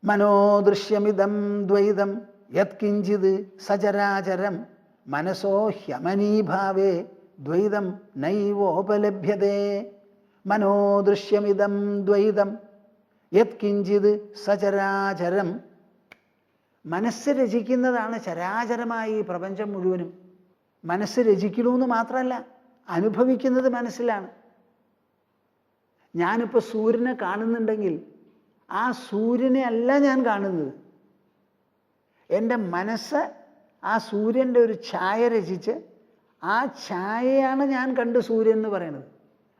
മനോദൃശ്യമിതം ദ്വൈതം യത്കിഞ്ചിത് സചരാചരം മനസോ ഹ്യമനീഭാവേ ദ്വൈതം നൈവോപലഭ്യതേ. മനോദൃശ്യമിതം ദ്വൈതം യത്കിഞ്ചിത് സചരാചരം. മനസ്സ് രചിക്കുന്നതാണ് ചരാചരമായ ഈ പ്രപഞ്ചം മുഴുവനും. മനസ്സ് രചിക്കണമെന്ന് മാത്രമല്ല, അനുഭവിക്കുന്നത് മനസ്സിലാണ്. ഞാനിപ്പോൾ സൂര്യനെ കാണുന്നുണ്ടെങ്കിൽ ആ സൂര്യനെ അല്ല ഞാൻ കാണുന്നത്. എൻ്റെ മനസ്സ് ആ സൂര്യൻ്റെ ഒരു ഛായ രചിച്ച് ആ ഛായയാണ് ഞാൻ കണ്ട് സൂര്യൻ എന്ന് പറയുന്നത്.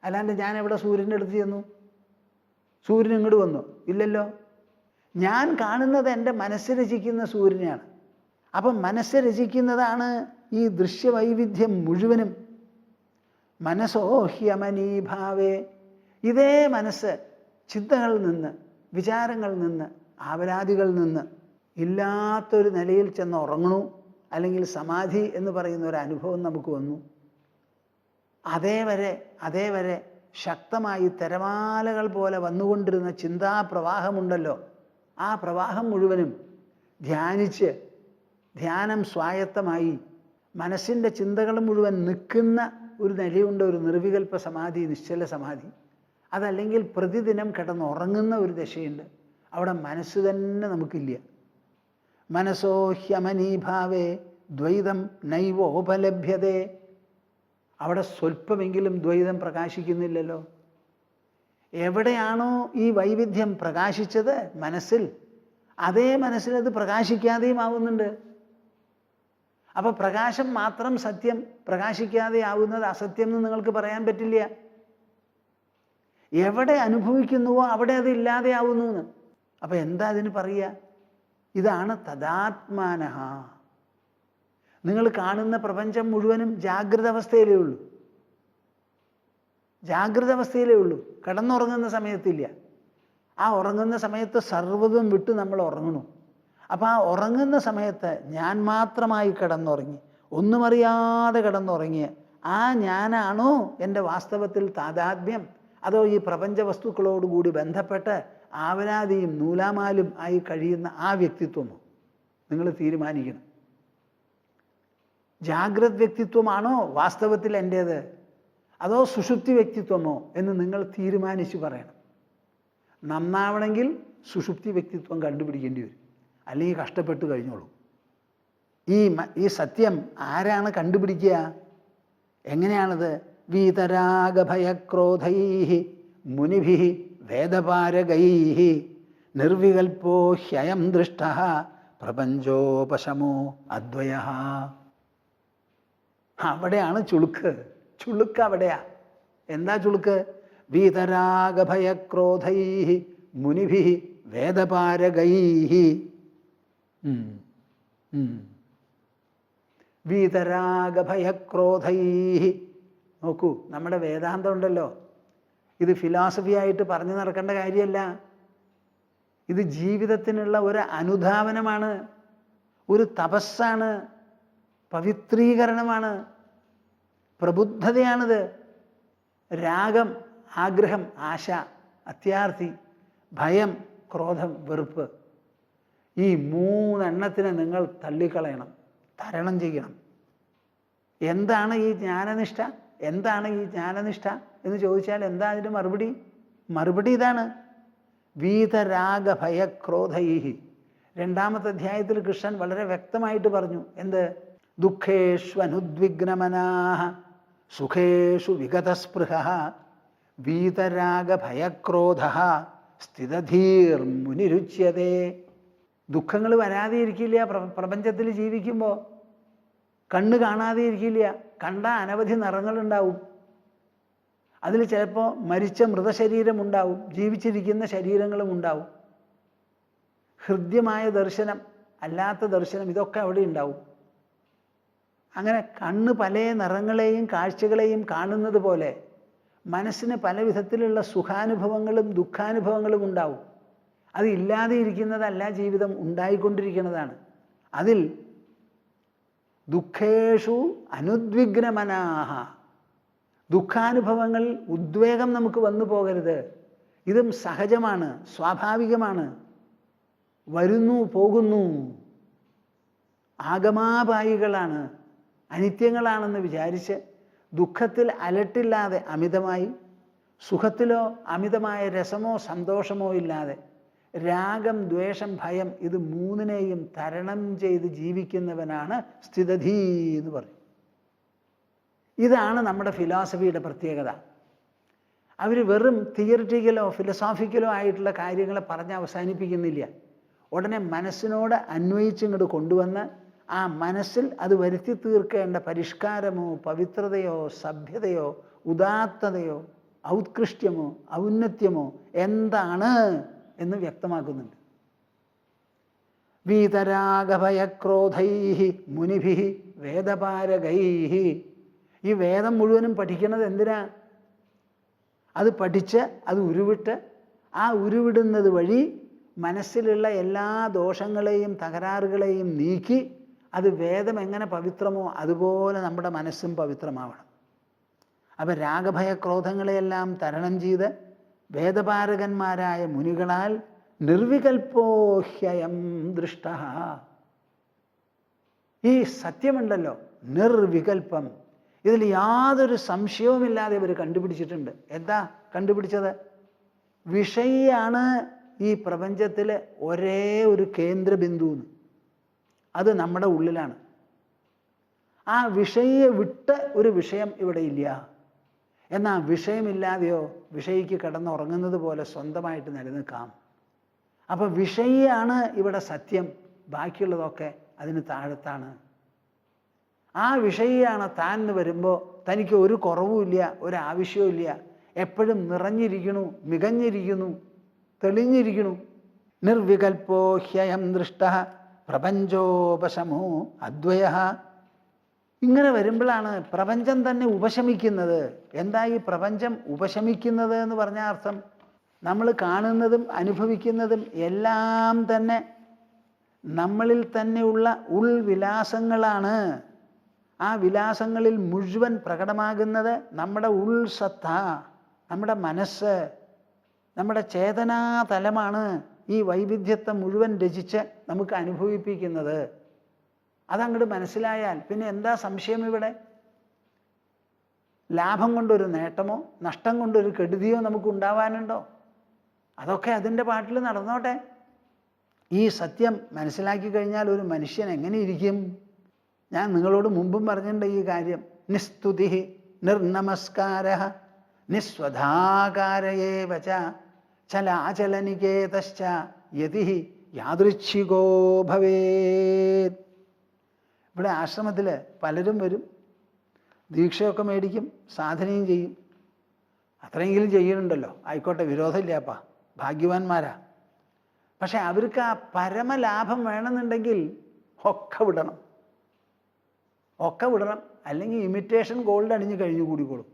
അല്ലാണ്ട് ഞാൻ എവിടെ സൂര്യൻ്റെ അടുത്ത് ചെന്നു, സൂര്യൻ ഇങ്ങോട്ട് വന്നു? ഇല്ലല്ലോ. ഞാൻ കാണുന്നത് എൻ്റെ മനസ്സ് രചിക്കുന്ന സൂര്യനെയാണ്. അപ്പം മനസ്സ് രചിക്കുന്നതാണ് ഈ ദൃശ്യവൈവിധ്യം മുഴുവനും. മനസ്സോ ഹ്യമനീഭാവേ. ഇതേ മനസ്സ് ചിന്തകളിൽ നിന്ന്, വിചാരങ്ങളിൽ നിന്ന്, ആവലാദികളിൽ നിന്ന് ഇല്ലാത്തൊരു നിലയിൽ ചെന്ന് ഉറങ്ങണു, അല്ലെങ്കിൽ സമാധി എന്ന് പറയുന്ന ഒരു അനുഭവം നമുക്ക് വന്നു. അതേവരെ ശക്തമായി തിരമാലകൾ പോലെ വന്നുകൊണ്ടിരുന്ന ചിന്താപ്രവാഹമുണ്ടല്ലോ, ആ പ്രവാഹം മുഴുവനും ധ്യാനിച്ച് ധ്യാനം സ്വായത്തമായി മനസ്സിൻ്റെ ചിന്തകൾ മുഴുവൻ നിൽക്കുന്ന ഒരു നിലയുണ്ട്, ഒരു നിർവികൽപ്പ സമാധി, നിശ്ചല സമാധി. അതല്ലെങ്കിൽ പ്രതിദിനം കിടന്നുറങ്ങുന്ന ഒരു ദശയുണ്ട്. അവിടെ മനസ്സ് തന്നെ നമുക്കില്ല. മനസ്സോ ഹ്യമനീഭാവേ ദ്വൈതം നൈവോപലഭ്യതേ. അവിടെ സ്വല്പമെങ്കിലും ദ്വൈതം പ്രകാശിക്കുന്നില്ലല്ലോ. എവിടെയാണോ ഈ വൈവിധ്യം പ്രകാശിച്ചത് മനസ്സിൽ, അതേ മനസ്സിൽ അത് പ്രകാശിക്കാതെയും ആവുന്നുണ്ട്. അപ്പോൾ പ്രകാശം മാത്രം സത്യം, പ്രകാശിക്കാതെ ആവുന്നത് അസത്യം എന്ന് നിങ്ങൾക്ക് പറയാൻ പറ്റില്ല. എവിടെ അനുഭവിക്കുന്നുവോ അവിടെ അത് ഇല്ലാതെ ആവുന്നു എന്ന്. അപ്പം എന്താ അതിന് പറയുക? ഇതാണ് തദാത്മാനഃ. നിങ്ങൾ കാണുന്ന പ്രപഞ്ചം മുഴുവനും ജാഗ്രത അവസ്ഥയിലേ ഉള്ളൂ. ജാഗ്രത അവസ്ഥയിലേ ഉള്ളൂ. കിടന്നുറങ്ങുന്ന സമയത്തില്ല. ആ ഉറങ്ങുന്ന സമയത്ത് സർവ്വതും വിട്ട് നമ്മൾ ഉറങ്ങണു. അപ്പം ആ ഉറങ്ങുന്ന സമയത്ത് ഞാൻ മാത്രമായി കിടന്നുറങ്ങി, ഒന്നും അറിയാതെ കിടന്നുറങ്ങിയ ആ ഞാനാണോ എൻ്റെ വാസ്തവത്തിൽ താദാത്മ്യം, അതോ ഈ പ്രപഞ്ച വസ്തുക്കളോടുകൂടി ബന്ധപ്പെട്ട് ആവലാതിയും നൂലാമാലും ആയി കഴിയുന്ന ആ വ്യക്തിത്വമോ? നിങ്ങൾ തീരുമാനിക്കണം. ജാഗ്രത് വ്യക്തിത്വമാണോ വാസ്തവത്തിൽ എൻ്റേത്, അതോ സുഷുപ്തി വ്യക്തിത്വമോ എന്ന് നിങ്ങൾ തീരുമാനിച്ച് പറയണം. നന്നാവണമെങ്കിൽ സുഷുപ്തി വ്യക്തിത്വം കണ്ടുപിടിക്കേണ്ടി വരും, അല്ലെങ്കിൽ കഷ്ടപ്പെട്ട് കഴിഞ്ഞോളൂ. ഈ സത്യം ആരാണ് കണ്ടുപിടിക്കുക? എങ്ങനെയാണത്? വീതരാഗഭയക്രോധൈഃ മുനിഭിഃ വേദപാരകൈഃ നിർവികൽപ്പോ ഹ്യയം ദൃഷ്ടഃ പ്രപഞ്ചോപശമോ അദ്വയഃ. അവിടെയാണ് ചുളുക്ക്. ചുളുക്ക് അവിടെയാ. എന്താ ചുളുക്ക്? വീതരാഗഭയക്രോധൈഃ മുനിഭിഃ വേദപാരകൈഃ. വീതരാഗഭയക്രോധൈഃ. നോക്കൂ, നമ്മുടെ വേദാന്തം ഉണ്ടല്ലോ, ഇത് ഫിലോസഫി ആയിട്ട് പറഞ്ഞു നടക്കേണ്ട കാര്യമല്ല. ഇത് ജീവിതത്തിനുള്ള ഒരു അനുധാവനമാണ്, ഒരു തപസ്സാണ്, പവിത്രീകരണമാണ്, പ്രബുദ്ധതയാണിത്. രാഗം, ആഗ്രഹം, ആശ, അത്യാർത്തി, ഭയം, ക്രോധം, വെറുപ്പ്, ഈ മൂന്നെണ്ണത്തിനെ നിങ്ങൾ തള്ളിക്കളയണം, തരണം ചെയ്യണം. എന്താണ് ഈ ജ്ഞാനനിഷ്ഠ? എന്താണ് ഈ ജ്ഞാനനിഷ്ഠ എന്ന് ചോദിച്ചാൽ എന്താ അതിൻ്റെ മറുപടി? മറുപടി ഇതാണ്: വീതരാഗഭയക്രോധൈഃ. 2-ാമത്തെ അധ്യായത്തിൽ കൃഷ്ണൻ വളരെ വ്യക്തമായിട്ട് പറഞ്ഞു. എന്ത്? ദുഃഖേഷ്വനുദ്വിഗ്നമനാഃ സുഖേഷു വിഗതസ്പൃഹഃ വീതരാഗഭയക്രോധഃ സ്ഥിതധീർമുനിരുച്യതേ. ദുഃഖങ്ങൾ വരാതെ ഇരിക്കില്ല പ്രപഞ്ചത്തിൽ ജീവിക്കുമ്പോൾ. കണ്ണ് കാണാതെ ഇരിക്കില്ല. കണ്ട അനവധി നിറങ്ങളുണ്ടാവും. അതിൽ ചിലപ്പോൾ മരിച്ച മൃതശരീരം ഉണ്ടാവും, ജീവിച്ചിരിക്കുന്ന ശരീരങ്ങളും ഉണ്ടാവും. ഹൃദ്യമായ ദർശനം, അല്ലാത്ത ദർശനം, ഇതൊക്കെ അവിടെ ഉണ്ടാവും. അങ്ങനെ കണ്ണ് പല നിറങ്ങളെയും കാഴ്ചകളെയും കാണുന്നത് പോലെ മനസ്സിന് പല വിധത്തിലുള്ള സുഖാനുഭവങ്ങളും ദുഃഖാനുഭവങ്ങളും ഉണ്ടാവും. അത് ഇല്ലാതെ ഇരിക്കുന്നതല്ല ജീവിതം, ഉണ്ടായിക്കൊണ്ടിരിക്കുന്നതാണ്. അതിൽ ദുഃഖേഷു അനുദ്വിഗ്നമനാഃ. ദുഃഖാനുഭവങ്ങൾ ഉദ്വേഗം നമുക്ക് വന്നു പോകരുത്. ഇതും സഹജമാണ്, സ്വാഭാവികമാണ്. വരുന്നു പോകുന്നു, ആഗമാപായികളാണ്, അനിത്യങ്ങളാണെന്ന് വിചാരിച്ച് ദുഃഖത്തിൽ അലട്ടില്ലാതെ അമിതമായി, സുഖത്തിലോ അമിതമായ രസമോ സന്തോഷമോ ഇല്ലാതെ, രാഗം ദ്വേഷം ഭയം ഇത് മൂന്നിനെയും തരണം ചെയ്ത് ജീവിക്കുന്നവനാണ് സ്ഥിതധീ എന്ന് പറയും. ഇതാണ് നമ്മുടെ ഫിലോസഫിയുടെ പ്രത്യേകത. അവർ വെറും തിയറിറ്റിക്കലോ ഫിലോസോഫിക്കലോ ആയിട്ടുള്ള കാര്യങ്ങളെ പറഞ്ഞ് അവസാനിപ്പിക്കുന്നില്ല. ഉടനെ മനസ്സിനോട് അന്വയിച്ചിങ്ങോട്ട് കൊണ്ടുവന്ന് ആ മനസ്സിൽ അത് വരുത്തി തീർക്കേണ്ട പരിഷ്കാരമോ പവിത്രതയോ സഭ്യതയോ ഉദാത്തതയോ ഔത്കൃഷ്ട്യമോ ഔന്നത്യമോ എന്താണ് എന്ന് വ്യക്തമാക്കുന്നുണ്ട്. വീതരാഗഭയക്രോധൈ മുനിഭി വേദപാരകൈ. ഈ വേദം മുഴുവനും പഠിക്കുന്നത് എന്തിനാ? അത് പഠിച്ച് അത് ഉരുവിട്ട് ആ ഉരുവിടുന്നത് വഴി മനസ്സിലുള്ള എല്ലാ ദോഷങ്ങളെയും തകരാറുകളെയും നീക്കി അത് വേദം എങ്ങനെ പവിത്രമോ അതുപോലെ നമ്മുടെ മനസ്സും പവിത്രമാവണം. അപ്പം രാഗഭയക്രോധങ്ങളെയെല്ലാം തരണം ചെയ്ത് വേദപാരകന്മാരായ മുനികളാൽ നിർവികൽപ്പോഹ്യയം ദൃഷ്ട. ഈ സത്യമുണ്ടല്ലോ നിർവികൽപ്പം, ഇതിൽ യാതൊരു സംശയവുമില്ലാതെ ഇവർ കണ്ടുപിടിച്ചിട്ടുണ്ട്. എന്താ കണ്ടുപിടിച്ചത്? വിഷയാണ് ഈ പ്രപഞ്ചത്തിലെ ഒരേ ഒരു കേന്ദ്രബിന്ദു. അത് നമ്മുടെ ഉള്ളിലാണ്. ആ വിഷയെ വിട്ട് ഒരു വിഷയം ഇവിടെ ഇല്ല. എന്നാൽ വിഷയമില്ലാതെയോ വിഷയിക്ക് കിടന്നുറങ്ങുന്നത് പോലെ സ്വന്തമായിട്ട് നിലനിൽക്കാം. അപ്പം വിഷയാണ് ഇവിടെ സത്യം, ബാക്കിയുള്ളതൊക്കെ അതിന് താഴത്താണ്. ആ വിഷയാണ് താൻ എന്ന് വരുമ്പോൾ തനിക്ക് ഒരു കുറവുമില്ല, ഒരാവശ്യവും ഇല്ല. എപ്പോഴും നിറഞ്ഞിരിക്കണു, മികഞ്ഞിരിക്കുന്നു, തെളിഞ്ഞിരിക്കണു. നിർവികൽപ്പോ ഹ്യയം ദൃഷ്ട പ്രപഞ്ചോപശമോ അദ്വയ. ഇങ്ങനെ വരുമ്പോഴാണ് പ്രപഞ്ചം തന്നെ ഉപശമിക്കുന്നത്. എന്താ ഈ പ്രപഞ്ചം ഉപശമിക്കുന്നത് എന്ന് പറഞ്ഞ അർത്ഥം? നമ്മൾ കാണുന്നതും അനുഭവിക്കുന്നതും എല്ലാം തന്നെ നമ്മളിൽ തന്നെയുള്ള ഉൾവിലാസങ്ങളാണ്. ആ വിലാസങ്ങളിൽ മുഴുവൻ പ്രകടമാകുന്നത് നമ്മുടെ ഉൾസത്ത, നമ്മുടെ മനസ്സ്, നമ്മുടെ ചേതനാതലമാണ് ഈ വൈവിധ്യത്തെ മുഴുവൻ രചിച്ച് നമുക്ക് അനുഭവിപ്പിക്കുന്നത്. അതങ്ങോട്ട് മനസ്സിലായാൽ പിന്നെ എന്താ സംശയം ഇവിടെ? ലാഭം കൊണ്ടൊരു നേട്ടമോ നഷ്ടം കൊണ്ടൊരു കെടുതിയോ നമുക്ക് ഉണ്ടാവാനുണ്ടോ? അതൊക്കെ അതിൻ്റെ പാട്ടിൽ നടന്നോട്ടെ. ഈ സത്യം മനസ്സിലാക്കി കഴിഞ്ഞാൽ ഒരു മനുഷ്യൻ എങ്ങനെ ഇരിക്കും? ഞാൻ നിങ്ങളോട് മുമ്പും പറഞ്ഞിട്ടുണ്ട് ഈ കാര്യം. നിസ്തുതി നിർനമസ്കാര നിസ്വധാകാരയേവച ചലാചലനികേതശ്ച യതി യാദൃച്ഛികോ ഭവേത്. ഇവിടെ ആശ്രമത്തിൽ പലരും വരും, ദീക്ഷയൊക്കെ മേടിക്കും, സാധനയും ചെയ്യും. അത്രയെങ്കിലും ചെയ്യുന്നുണ്ടല്ലോ, ആയിക്കോട്ടെ, വിരോധമില്ലപ്പാ, ഭാഗ്യവാന്മാരാ. പക്ഷെ അവർക്ക് ആ പരമലാഭം വേണമെന്നുണ്ടെങ്കിൽ ഒക്കെ വിടണം, ഒക്കെ വിടണം. അല്ലെങ്കിൽ ഇമിറ്റേഷൻ ഗോൾഡ് അണിഞ്ഞ് കഴിഞ്ഞു കൂടിക്കോളും.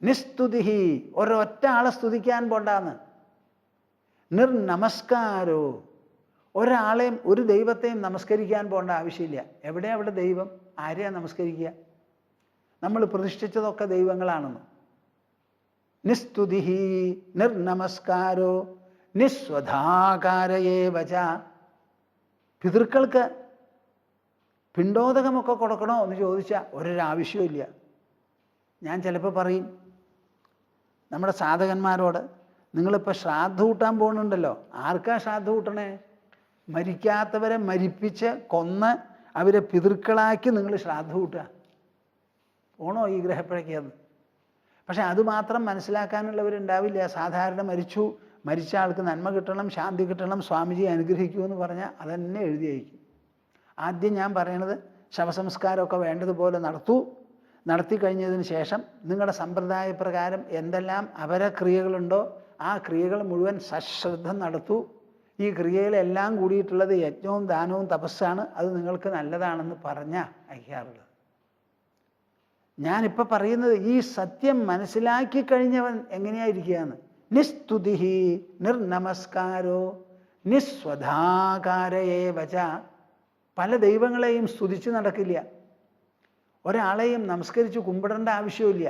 നിസ്തുതി, ഒരൊറ്റ ആളെ സ്തുതിക്കാൻ പോണ്ടാന്ന്. നിർനമസ്കാരോ, ഒരാളെയും ഒരു ദൈവത്തെയും നമസ്കരിക്കാൻ പോകേണ്ട ആവശ്യമില്ല. എവിടെയാ അവിടെ ദൈവം? ആരെയാ നമസ്കരിക്കുക? നമ്മൾ പ്രതിഷ്ഠിച്ചതൊക്കെ ദൈവങ്ങളാണെന്ന്. നിസ്തുതി നിർനമസ്കാരോ നിസ്വധാകാരയേവച. പിതൃക്കൾക്ക് പിണ്ടോദകമൊക്കെ കൊടുക്കണോ എന്ന് ചോദിച്ചാൽ ഒരാവശ്യമില്ല. ഞാൻ ചിലപ്പോൾ പറയും നമ്മുടെ സാധകന്മാരോട്, നിങ്ങളിപ്പോൾ ശ്രാദ്ധ കൂട്ടാൻ പോകുന്നുണ്ടല്ലോ, ആർക്കാ ശ്രാദ്ധ കൂട്ടണേ? മരിക്കാത്തവരെ മരിപ്പിച്ച് കൊന്ന് അവരെ പിതൃക്കളാക്കി നിങ്ങൾ ശ്രാദ്ധ കൂട്ടുക. പോണോ ഈ ഗ്രഹപ്പിഴയ്ക്കത്? പക്ഷെ അതുമാത്രം മനസ്സിലാക്കാനുള്ളവരുണ്ടാവില്ല. സാധാരണ മരിച്ച ആൾക്ക് നന്മ കിട്ടണം, ശാന്തി കിട്ടണം, സ്വാമിജി അനുഗ്രഹിക്കൂ എന്ന് പറഞ്ഞാൽ അതന്നെ എഴുതി അയക്കും. ആദ്യം ഞാൻ പറയണത് ശവസംസ്കാരമൊക്കെ വേണ്ടതുപോലെ നടത്തി കഴിഞ്ഞതിന് ശേഷം നിങ്ങളുടെ സമ്പ്രദായ പ്രകാരം എന്തെല്ലാം അപരക്രിയകളുണ്ടോ ആ ക്രിയകൾ മുഴുവൻ സശ്രദ്ധ നടത്തൂ. ഈ ക്രിയയിലെല്ലാം കൂടിയിട്ടുള്ളത് യജ്ഞവും ദാനവും തപസ്സാണ്, അത് നിങ്ങൾക്ക് നല്ലതാണെന്ന് പറഞ്ഞാൽ അയക്കാറുള്ളത്. ഞാനിപ്പോൾ പറയുന്നത് ഈ സത്യം മനസ്സിലാക്കി കഴിഞ്ഞവൻ എങ്ങനെയായിരിക്കുകയെന്ന്. നിസ്തുതി നിർനമസ്കാരോ നിസ്വധാകാരയേവച. പല ദൈവങ്ങളെയും സ്തുതിച്ച് നടക്കില്ല, ഒരാളെയും നമസ്കരിച്ച് കുമ്പിടേണ്ട ആവശ്യമില്ല.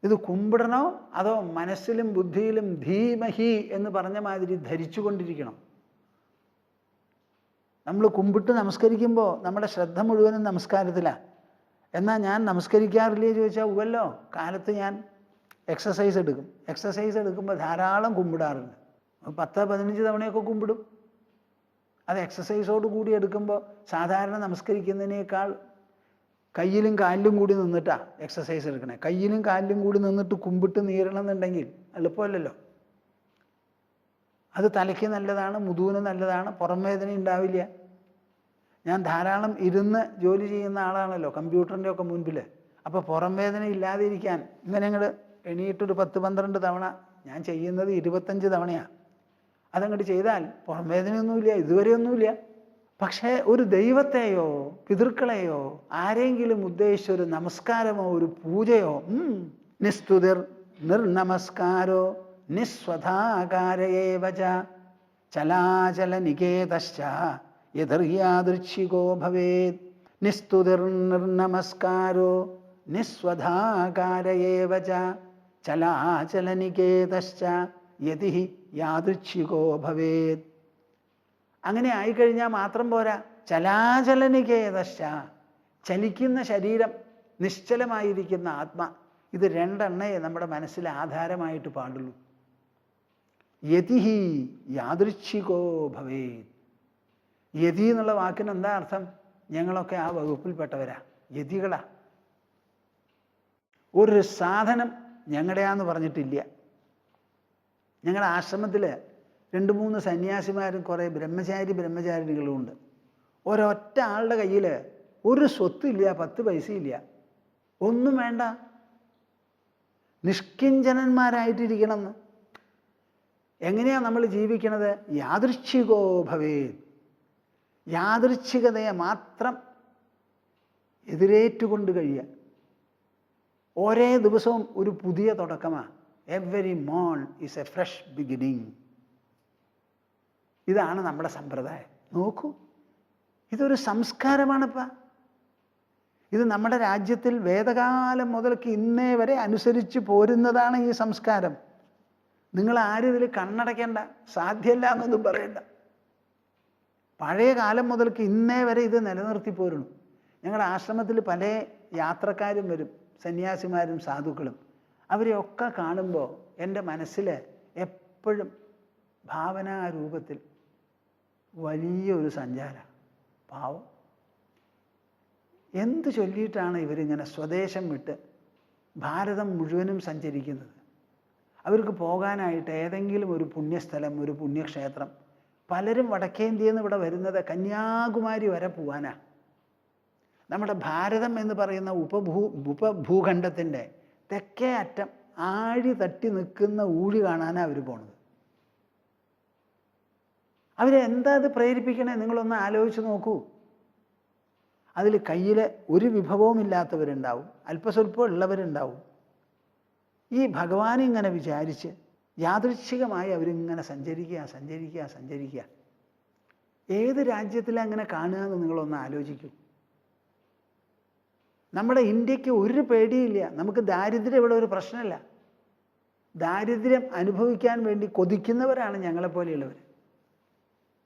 ഇത് കുമ്പിടണോ അതോ മനസ്സിലും ബുദ്ധിയിലും ധീമഹി എന്ന് പറഞ്ഞ മാതിരി ധരിച്ചു കൊണ്ടിരിക്കണം. നമ്മൾ കുമ്പിട്ട് നമസ്കരിക്കുമ്പോൾ നമ്മുടെ ശ്രദ്ധ മുഴുവനും നമസ്കാരത്തിലാണ്. എന്നാൽ ഞാൻ നമസ്കരിക്കാറില്ലേ ചോദിച്ചാൽ ഉവല്ലോ, കാലത്ത് ഞാൻ എക്സസൈസ് എടുക്കും. എക്സസൈസ് എടുക്കുമ്പോൾ ധാരാളം കുമ്പിടാറുണ്ട്. 10-15 തവണയൊക്കെ കുമ്പിടും. അത് എക്സസൈസോട് കൂടി എടുക്കുമ്പോൾ സാധാരണ നമസ്കരിക്കുന്നതിനേക്കാൾ കയ്യിലും കാലിലും കൂടി നിന്നിട്ടാണ് എക്സസൈസ് എടുക്കണേ. കയ്യിലും കാലിലും കൂടി നിന്നിട്ട് കുമ്പിട്ട് നീരണം എന്നുണ്ടെങ്കിൽ എളുപ്പമല്ലല്ലോ. അത് തലയ്ക്ക് നല്ലതാണ്, മുതുവിന് നല്ലതാണ്, പുറം വേദന ഉണ്ടാവില്ല. ഞാൻ ധാരാളം ഇരുന്ന് ജോലി ചെയ്യുന്ന ആളാണല്ലോ കമ്പ്യൂട്ടറിൻ്റെ ഒക്കെ മുൻപിൽ. അപ്പോൾ പുറം വേദന ഇല്ലാതിരിക്കാൻ ഇങ്ങനെ അങ്ങോട്ട് എണീട്ടൊരു 10-12 തവണ, ഞാൻ ചെയ്യുന്നത് 25 തവണയാണ്. അതങ്ങോട്ട് ചെയ്താൽ പുറം വേദനയൊന്നുമില്ല, ഇതുവരെയൊന്നുമില്ല. പക്ഷേ ഒരു ദൈവത്തെയോ പിതൃക്കളെയോ ആരെങ്കിലും ഉദ്ദേശിച്ച ഒരു നമസ്കാരമോ ഒരു പൂജയോ, നിസ്തുതിർ നിർനമസ്കാരോ നിസ്വധാകാരയേവച ചലാചല നികേതശ്ച യഥർയാദൃച്ഛികോ ഭവേത്. നിസ്തുതിർ നിർനമസ്കാരോ നിസ്വധാകാരയേവച ചലാചല നികേതശ്ച യതി യാദൃച്ഛികോ ഭവേത്. അങ്ങനെ ആയിക്കഴിഞ്ഞാൽ മാത്രം പോരാ, ചലാചലനികേതശ്ച, ചലിക്കുന്ന ശരീരം, നിശ്ചലമായിരിക്കുന്ന ആത്മ, ഇത് രണ്ടെണ്ണയെ നമ്മുടെ മനസ്സിൽ ആധാരമായിട്ട് പാടുള്ളൂ. യതിഹി യാദൃച്ഛികോ ഭവേത്. യതി എന്നുള്ള വാക്കിന് എന്താ അർത്ഥം? ഞങ്ങളൊക്കെ ആ വകുപ്പിൽപ്പെട്ടവരാ, യതികളാ. ഒരു സാധനം ഞങ്ങളുടെയാന്ന് പറഞ്ഞിട്ടില്ല. ഞങ്ങളുടെ ആശ്രമത്തിൽ 2-3 സന്യാസിമാരും കുറേ ബ്രഹ്മചാരിണികളും ഉണ്ട്. ഒരൊറ്റ ആളുടെ കയ്യിൽ ഒരു സ്വത്തില്ല, 10 പൈസയില്ല, ഒന്നും വേണ്ട. നിഷ്കിഞ്ചനന്മാരായിട്ടിരിക്കണം എന്ന്. എങ്ങനെയാണ് നമ്മൾ ജീവിക്കണത്? യാദൃച്ഛികോ ഭവേത്. യാദൃച്ഛികതയെ മാത്രം എതിരേറ്റുകൊണ്ട് കഴിയുക. ഓരോ ദിവസവും ഒരു പുതിയ തുടക്കമാണ്. എവരി മോൺ ഈസ് എ ഫ്രഷ് ബിഗിനിങ്. ഇതാണ് നമ്മുടെ സമ്പ്രദായം. നോക്കൂ, ഇതൊരു സംസ്കാരമാണപ്പാ. ഇത് നമ്മുടെ രാജ്യത്തിൽ വേദകാലം മുതൽക്ക് ഇന്നേ വരെ അനുസരിച്ച് പോരുന്നതാണ് ഈ സംസ്കാരം. നിങ്ങൾ ആരും ഇതിൽ കണ്ണടയ്ക്കേണ്ട, സാധ്യമല്ല എന്നൊന്നും പറയണ്ട. പഴയ കാലം മുതൽക്ക് ഇന്നേ വരെ ഇത് നിലനിർത്തി പോരുന്നു. ഞങ്ങളുടെ ആശ്രമത്തിൽ പല യാത്രക്കാരും വരും, സന്യാസിമാരും സാധുക്കളും. അവരെയൊക്കെ കാണുമ്പോൾ എൻ്റെ മനസ്സിൽ എപ്പോഴും ഭാവനാരൂപത്തിൽ വലിയൊരു സഞ്ചാരം. പാവം, എന്ത് ചൊല്ലിയിട്ടാണ് ഇവരിങ്ങനെ സ്വദേശം വിട്ട് ഭാരതം മുഴുവനും സഞ്ചരിക്കുന്നത്? അവർക്ക് പോകാനായിട്ട് ഏതെങ്കിലും ഒരു പുണ്യസ്ഥലം, ഒരു പുണ്യക്ഷേത്രം, പലരും വടക്കേന്ത്യയിൽ നിന്ന് ഇവിടെ വരുന്നത് കന്യാകുമാരി വരെ പോകാനാ. നമ്മുടെ ഭാരതം എന്ന് പറയുന്ന ഉപഭൂഖണ്ഡത്തിൻ്റെ തെക്കേ അറ്റം ആഴി തട്ടി നിൽക്കുന്ന ഊഴി കാണാനാണ് അവർ പോണത്. അവരെന്താ അത് പ്രേരിപ്പിക്കണേ? നിങ്ങളൊന്ന് ആലോചിച്ച് നോക്കൂ. അതിൽ കയ്യിൽ ഒരു വിഭവവും ഇല്ലാത്തവരുണ്ടാവും, അല്പസ്വല്പം ഉള്ളവരുണ്ടാവും. ഈ ഭഗവാൻ ഇങ്ങനെ വിചാരിച്ച് യാദൃച്ഛികമായി അവരിങ്ങനെ സഞ്ചരിക്കുക. ഏത് രാജ്യത്തിലാണ് അങ്ങനെ കാണുക എന്ന് നിങ്ങളൊന്ന് ആലോചിക്കൂ. നമ്മുടെ ഇന്ത്യക്ക് ഒരു പേടിയില്ല. നമുക്ക് ദാരിദ്ര്യം ഇവിടെ ഒരു പ്രശ്നമല്ല. ദാരിദ്ര്യം അനുഭവിക്കാൻ വേണ്ടി കൊതിക്കുന്നവരാണ് ഞങ്ങളെപ്പോലെയുള്ളവർ.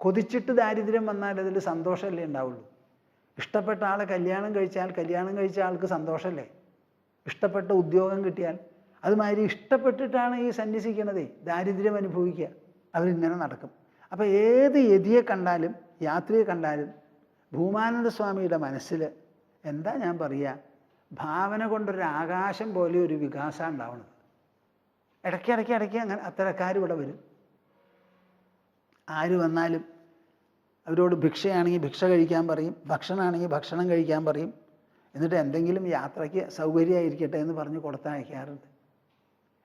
കൊതിച്ചിട്ട് ദാരിദ്ര്യം വന്നാൽ അതിൽ സന്തോഷമല്ലേ ഉണ്ടാവുള്ളൂ. ഇഷ്ടപ്പെട്ട ആളെ കല്യാണം കഴിച്ച ആൾക്ക് സന്തോഷമല്ലേ? ഇഷ്ടപ്പെട്ട ഉദ്യോഗം കിട്ടിയാൽ അതുമാതിരി ഇഷ്ടപ്പെട്ടിട്ടാണ് ഈ സന്യസിക്കണതേ. ദാരിദ്ര്യം അനുഭവിക്കുക, അവരിങ്ങനെ നടക്കും. അപ്പം ഏത് യതിയെ കണ്ടാലും യാത്രയെ കണ്ടാലും ഭൂമാനന്ദ സ്വാമിയുടെ മനസ്സിൽ എന്താ ഞാൻ പറയുക, ഭാവന കൊണ്ടൊരു ആകാശം പോലെ ഒരു വികാസം ഉണ്ടാവുന്നത്. ഇടയ്ക്ക് അങ്ങനെ അത്തരക്കാർ ഇവിടെ വരും. ആര് വന്നാലും അവരോട് ഭിക്ഷയാണെങ്കിൽ ഭിക്ഷ കഴിക്കാൻ പറയും, ഭക്ഷണമാണെങ്കിൽ ഭക്ഷണം കഴിക്കാൻ പറയും. എന്നിട്ട് എന്തെങ്കിലും യാത്രയ്ക്ക് സൗകര്യമായിരിക്കട്ടെ എന്ന് പറഞ്ഞ് കൊടുത്തയക്കാറുണ്ട്.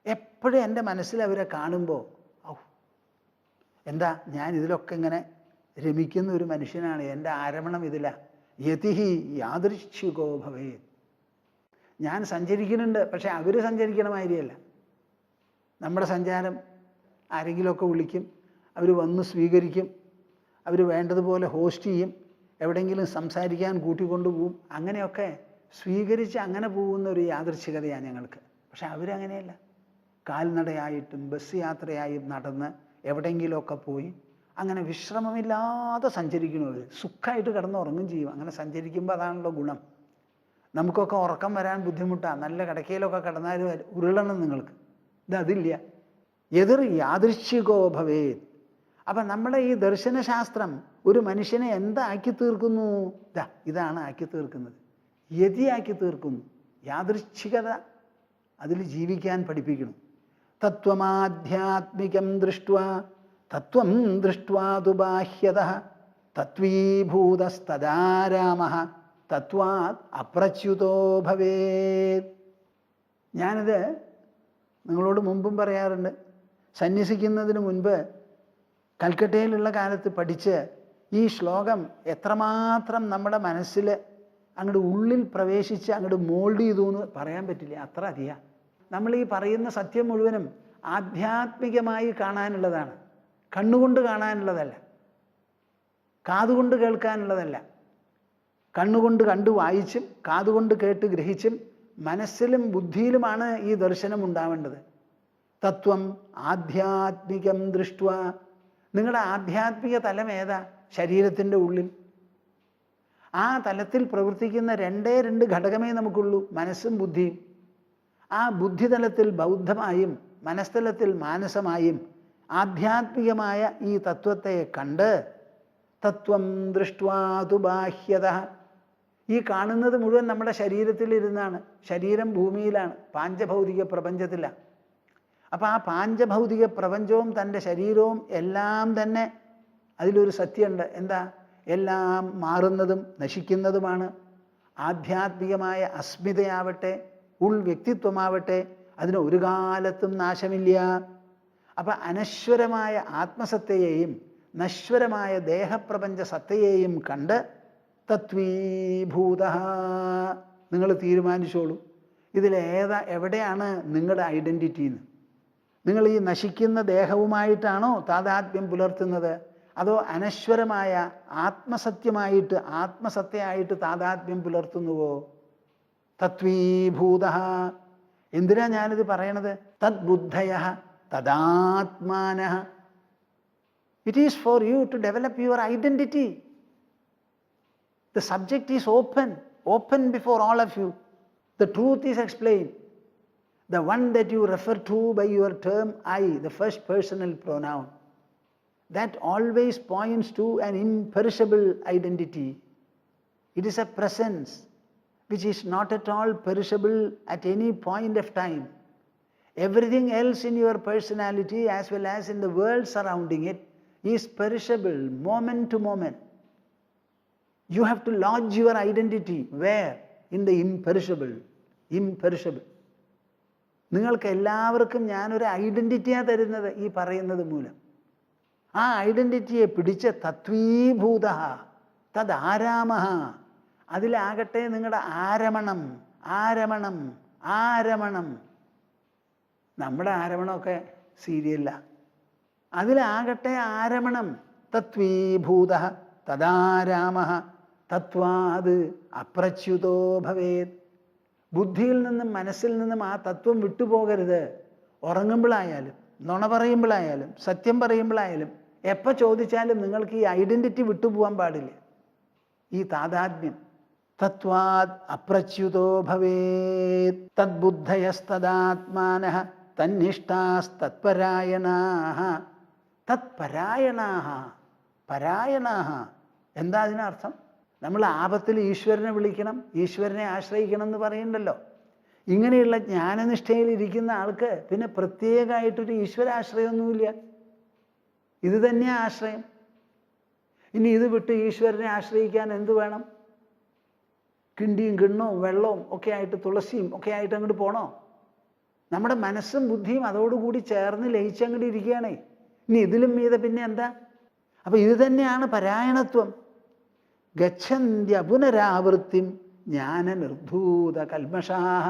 എപ്പോഴും എൻ്റെ മനസ്സിൽ അവരെ കാണുമ്പോൾ എന്താ ഞാൻ ഇതിലൊക്കെ ഇങ്ങനെ രമിക്കുന്ന ഒരു മനുഷ്യനാണ്. എൻ്റെ ആരംഭണം ഇതിലാണ്. യതിഹി യാദൃച്ഛികോ ഭവേത്. ഞാൻ സഞ്ചരിക്കുന്നുണ്ട്, പക്ഷെ അവർ സഞ്ചരിക്കണ മാതിരിയല്ല. നമ്മുടെ സഞ്ചാരം ആരെങ്കിലുമൊക്കെ വിളിക്കും, അവർ വന്ന് സ്വീകരിക്കും, അവർ വേണ്ടതുപോലെ ഹോസ്റ്റ് ചെയ്യും, എവിടെയെങ്കിലും സംസാരിക്കാൻ കൂട്ടിക്കൊണ്ടു പോവും. അങ്ങനെയൊക്കെ സ്വീകരിച്ച് അങ്ങനെ പോകുന്ന ഒരു യാദൃച്ഛികതയാണ് ഞങ്ങൾക്ക്. പക്ഷെ അവരങ്ങനെയല്ല. കാൽനടയായിട്ടും ബസ് യാത്രയായും നടന്ന് എവിടെയെങ്കിലുമൊക്കെ പോയി അങ്ങനെ വിശ്രമമില്ലാതെ സഞ്ചരിക്കണവർ സുഖമായിട്ട് കിടന്നുറങ്ങും ചെയ്യും. അങ്ങനെ സഞ്ചരിക്കുമ്പോൾ അതാണല്ലോ ഗുണം. നമുക്കൊക്കെ ഉറക്കം വരാൻ ബുദ്ധിമുട്ടാണ്. നല്ല കിടക്കയിലൊക്കെ കിടന്നാലും ഉരുളണം നിങ്ങൾക്ക്. അതില്ല. എതിർ യാദൃശ്ചികോ ഭവേത്. അപ്പം നമ്മുടെ ഈ ദർശനശാസ്ത്രം ഒരു മനുഷ്യനെ എന്താക്കി തീർക്കുന്നു? ഇതാണ് ആക്കി തീർക്കുന്നത്. യതിയാക്കി തീർക്കുന്നു. യാദൃച്ഛികത അതിൽ ജീവിക്കാൻ പഠിപ്പിക്കണം. തത്വമാധ്യാത്മികം ദൃഷ്ട്വാ തത്വം ദൃഷ്ട്വാ തു ബാഹ്യതഃ തത്വീഭൂതസ്തദാ രാമഃ തത്വാത് അപ്രച്യുതോ ഭവേത്. ഞാനിത് നിങ്ങളോട് മുമ്പും പറയാറുണ്ട്. സന്യസിക്കുന്നതിന് മുൻപ് കൽക്കട്ടയിലുള്ള കാലത്ത് പഠിച്ച് ഈ ശ്ലോകം എത്രമാത്രം നമ്മുടെ മനസ്സിൽ അങ്ങോട്ട് ഉള്ളിൽ പ്രവേശിച്ച് അങ്ങോട്ട് മോൾഡ് ചെയ്തു എന്ന് പറയാൻ പറ്റില്ല. അത്ര അധികം. നമ്മൾ ഈ പറയുന്ന സത്യം മുഴുവനും ആധ്യാത്മികമായി കാണാനുള്ളതാണ്. കണ്ണുകൊണ്ട് കാണാനുള്ളതല്ല, കാതുകൊണ്ട് കേൾക്കാനുള്ളതല്ല. കണ്ണുകൊണ്ട് കണ്ടു വായിച്ചും കാതുകൊണ്ട് കേട്ട് ഗ്രഹിച്ചും മനസ്സിലും ബുദ്ധിയിലുമാണ് ഈ ദർശനം ഉണ്ടാവേണ്ടത്. തത്വം ആധ്യാത്മികം ദൃഷ്ട്വാ. നിങ്ങളുടെ ആധ്യാത്മിക തലം ഏതാ? ശരീരത്തിൻ്റെ ഉള്ളിൽ. ആ തലത്തിൽ പ്രവർത്തിക്കുന്ന രണ്ട് ഘടകമേ നമുക്കുള്ളൂ, മനസ്സും ബുദ്ധിയും. ആ ബുദ്ധിതലത്തിൽ ബൗദ്ധമായും മനസ്തലത്തിൽ മാനസമായും ആധ്യാത്മികമായ ഈ തത്വത്തെ കണ്ട് തത്വം ദൃഷ്ട്വാ തു ബാഹ്യതഃ. ഈ കാണുന്നത് മുഴുവൻ നമ്മുടെ ശരീരത്തിലിരുന്നാണ്. ശരീരം ഭൂമിയിലാണ്, പാഞ്ചഭൗതിക പ്രപഞ്ചത്തിലാണ്. അപ്പം ആ പാഞ്ചഭൗതിക പ്രപഞ്ചവും തൻ്റെ ശരീരവും എല്ലാം തന്നെ അതിലൊരു സത്യമുണ്ട്. എന്താ? എല്ലാം മാറുന്നതും നശിക്കുന്നതുമാണ്. ആധ്യാത്മികമായ അസ്മിതയാവട്ടെ ഉൾവ്യക്തിത്വമാവട്ടെ അതിന് ഒരു കാലത്തും നാശമില്ല. അപ്പം അനശ്വരമായ ആത്മസത്തയെയും നശ്വരമായ ദേഹപ്രപഞ്ച സത്തയെയും കണ്ട് തത്വീഭൂത. നിങ്ങൾ തീരുമാനിച്ചോളൂ, എവിടെയാണ് നിങ്ങളുടെ ഐഡൻറ്റിറ്റി എന്ന്. നിങ്ങൾ ഈ നശിക്കുന്ന ദേഹവുമായിട്ടാണോ താദാത്മ്യം പുലർത്തുന്നത്, അതോ അനശ്വരമായ ആത്മസത്യമായിട്ട് ആത്മസത്തയായിട്ട് താദാത്മ്യം പുലർത്തുന്നുവോ? തത്വീഭൂത. എന്തിനാ ഞാനിത് പറയണത്? തദ്ബുദ്ധയ തദാത്മാനഃ. It is for you to develop your identity. The subject is open before all of you. The truth is explained. The one that you refer to by your term I, the first personal pronoun, that always points to an imperishable identity. It is a presence which is not at all perishable at any point of time. Everything else in your personality as well as in the world surrounding it is perishable moment to moment. You have to lodge your identity where? In the imperishable. Imperishable. നിങ്ങൾക്ക് എല്ലാവർക്കും ഞാനൊരു ഐഡൻറ്റിറ്റിയാണ് തരുന്നത് ഈ പറയുന്നത് മൂലം. ആ ഐഡൻറ്റിറ്റിയെ പിടിച്ച തത്വീഭൂത തദാരാമ. അതിലാകട്ടെ നിങ്ങളുടെ ആരമണം. ആരമണം ആരമണം. നമ്മുടെ ആരമണമൊക്കെ സീരിയലാണ്. അതിലാകട്ടെ ആരമണം. തത്വീഭൂത തദാരാമ തത്വാത് അപ്രച്യുതോ ഭവേത്. ബുദ്ധിയിൽ നിന്നും മനസ്സിൽ നിന്നും ആ തത്വം വിട്ടുപോകരുത്. ഉറങ്ങുമ്പോഴായാലും നുണ പറയുമ്പോഴായാലും സത്യം പറയുമ്പോഴായാലും എപ്പോൾ ചോദിച്ചാലും നിങ്ങൾക്ക് ഈ ഐഡൻറ്റിറ്റി വിട്ടുപോകാൻ പാടില്ല. ഈ താദാത്മ്യം. തത്വാത് അപ്രച്യുതോ ഭവേത്. തദ്ബുദ്ധയസ്തദാത്മാനഃ തന്നിഷ്ഠാസ്തത്പരായണാഃ. തത്പരായണാഃ. പരായണാഃ. എന്താ അതിനർത്ഥം? നമ്മൾ ആപത്തിൽ ഈശ്വരനെ വിളിക്കണം, ഈശ്വരനെ ആശ്രയിക്കണം എന്ന് പറയുന്നുണ്ടല്ലോ. ഇങ്ങനെയുള്ള ജ്ഞാനനിഷ്ഠയിൽ ഇരിക്കുന്ന ആൾക്ക് പിന്നെ പ്രത്യേകമായിട്ടൊരു ഈശ്വരാശ്രയമൊന്നുമില്ല. ഇത് തന്നെയാണ് ആശ്രയം. ഇനി ഇത് വിട്ട് ഈശ്വരനെ ആശ്രയിക്കാൻ എന്ത് വേണം? കിണ്ടിയും കിണ്ണവും വെള്ളവും ഒക്കെ ആയിട്ട് തുളസിയും ഒക്കെ ആയിട്ട് അങ്ങോട്ട് പോണോ? നമ്മുടെ മനസ്സും ബുദ്ധിയും അതോടുകൂടി ചേർന്ന് ലയിച്ചങ്ങോട്ട് ഇരിക്കുകയാണേ. ഇനി ഇതിലും മീതെ പിന്നെ എന്താ? അപ്പം ഇത് തന്നെയാണ് പരായണത്വം. ഗച്ഛന്ത്യ പുനരാവൃത്തിം ജ്ഞാനനിർധൂത കൽമഷാഹ.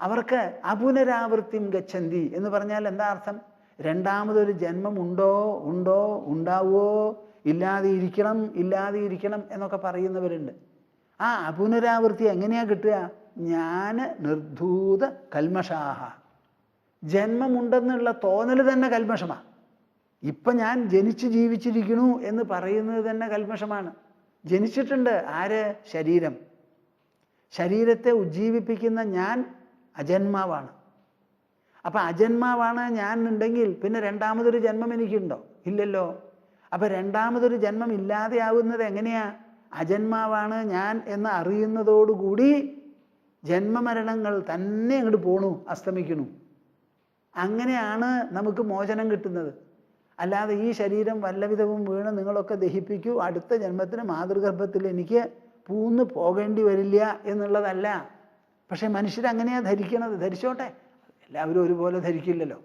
അവർക്ക് അപുനരാവൃത്തിം ഗച്ഛന്തി എന്ന് പറഞ്ഞാൽ എന്താ അർത്ഥം? രണ്ടാമതൊരു ജന്മം ഉണ്ടോ ഉണ്ടാവുമോ, ഇല്ലാതെ ഇരിക്കണം എന്നൊക്കെ പറയുന്നവരുണ്ട്. ആ അപുനരാവൃത്തി എങ്ങനെയാ കിട്ടുക? ജ്ഞാനനിർധൂത കൽമഷാഹ. ജന്മമുണ്ടെന്നുള്ള തോന്നൽ തന്നെ കൽമഷമാണ്. ഇപ്പം ഞാൻ ജനിച്ച് ജീവിച്ചിരിക്കണു എന്ന് പറയുന്നത് തന്നെ കൽമഷമാണ്. ജനിച്ചിട്ടുണ്ട് ആര്? ശരീരം. ശരീരത്തെ ഉജ്ജീവിപ്പിക്കുന്ന ഞാൻ അജന്മാവാണ്. അപ്പം അജന്മാവാണ് ഞാൻ ഉണ്ടെങ്കിൽ പിന്നെ രണ്ടാമതൊരു ജന്മം എനിക്കുണ്ടോ? ഇല്ലല്ലോ. അപ്പം രണ്ടാമതൊരു ജന്മം ഇല്ലാതെയാവുന്നത് എങ്ങനെയാ? അജന്മാവാണ് ഞാൻ എന്ന് അറിയുന്നതോടുകൂടി ജന്മമരണങ്ങൾ തന്നെ അങ്ങോട്ട് പോണു, അസ്തമിക്കണു. അങ്ങനെയാണ് നമുക്ക് മോചനം കിട്ടുന്നത്. അല്ലാതെ ഈ ശരീരം വല്ലവിധവും വീണ് നിങ്ങളൊക്കെ ദഹിപ്പിക്കൂ, അടുത്ത ജന്മത്തിന് മാതൃഗർഭത്തിൽ എനിക്ക് പൂന്ന് പോകേണ്ടി വരില്ല എന്നുള്ളതല്ല. പക്ഷെ മനുഷ്യരങ്ങനെയാണ് ധരിക്കണത്. ധരിച്ചോട്ടെ, എല്ലാവരും ഒരുപോലെ ധരിക്കില്ലല്ലോ.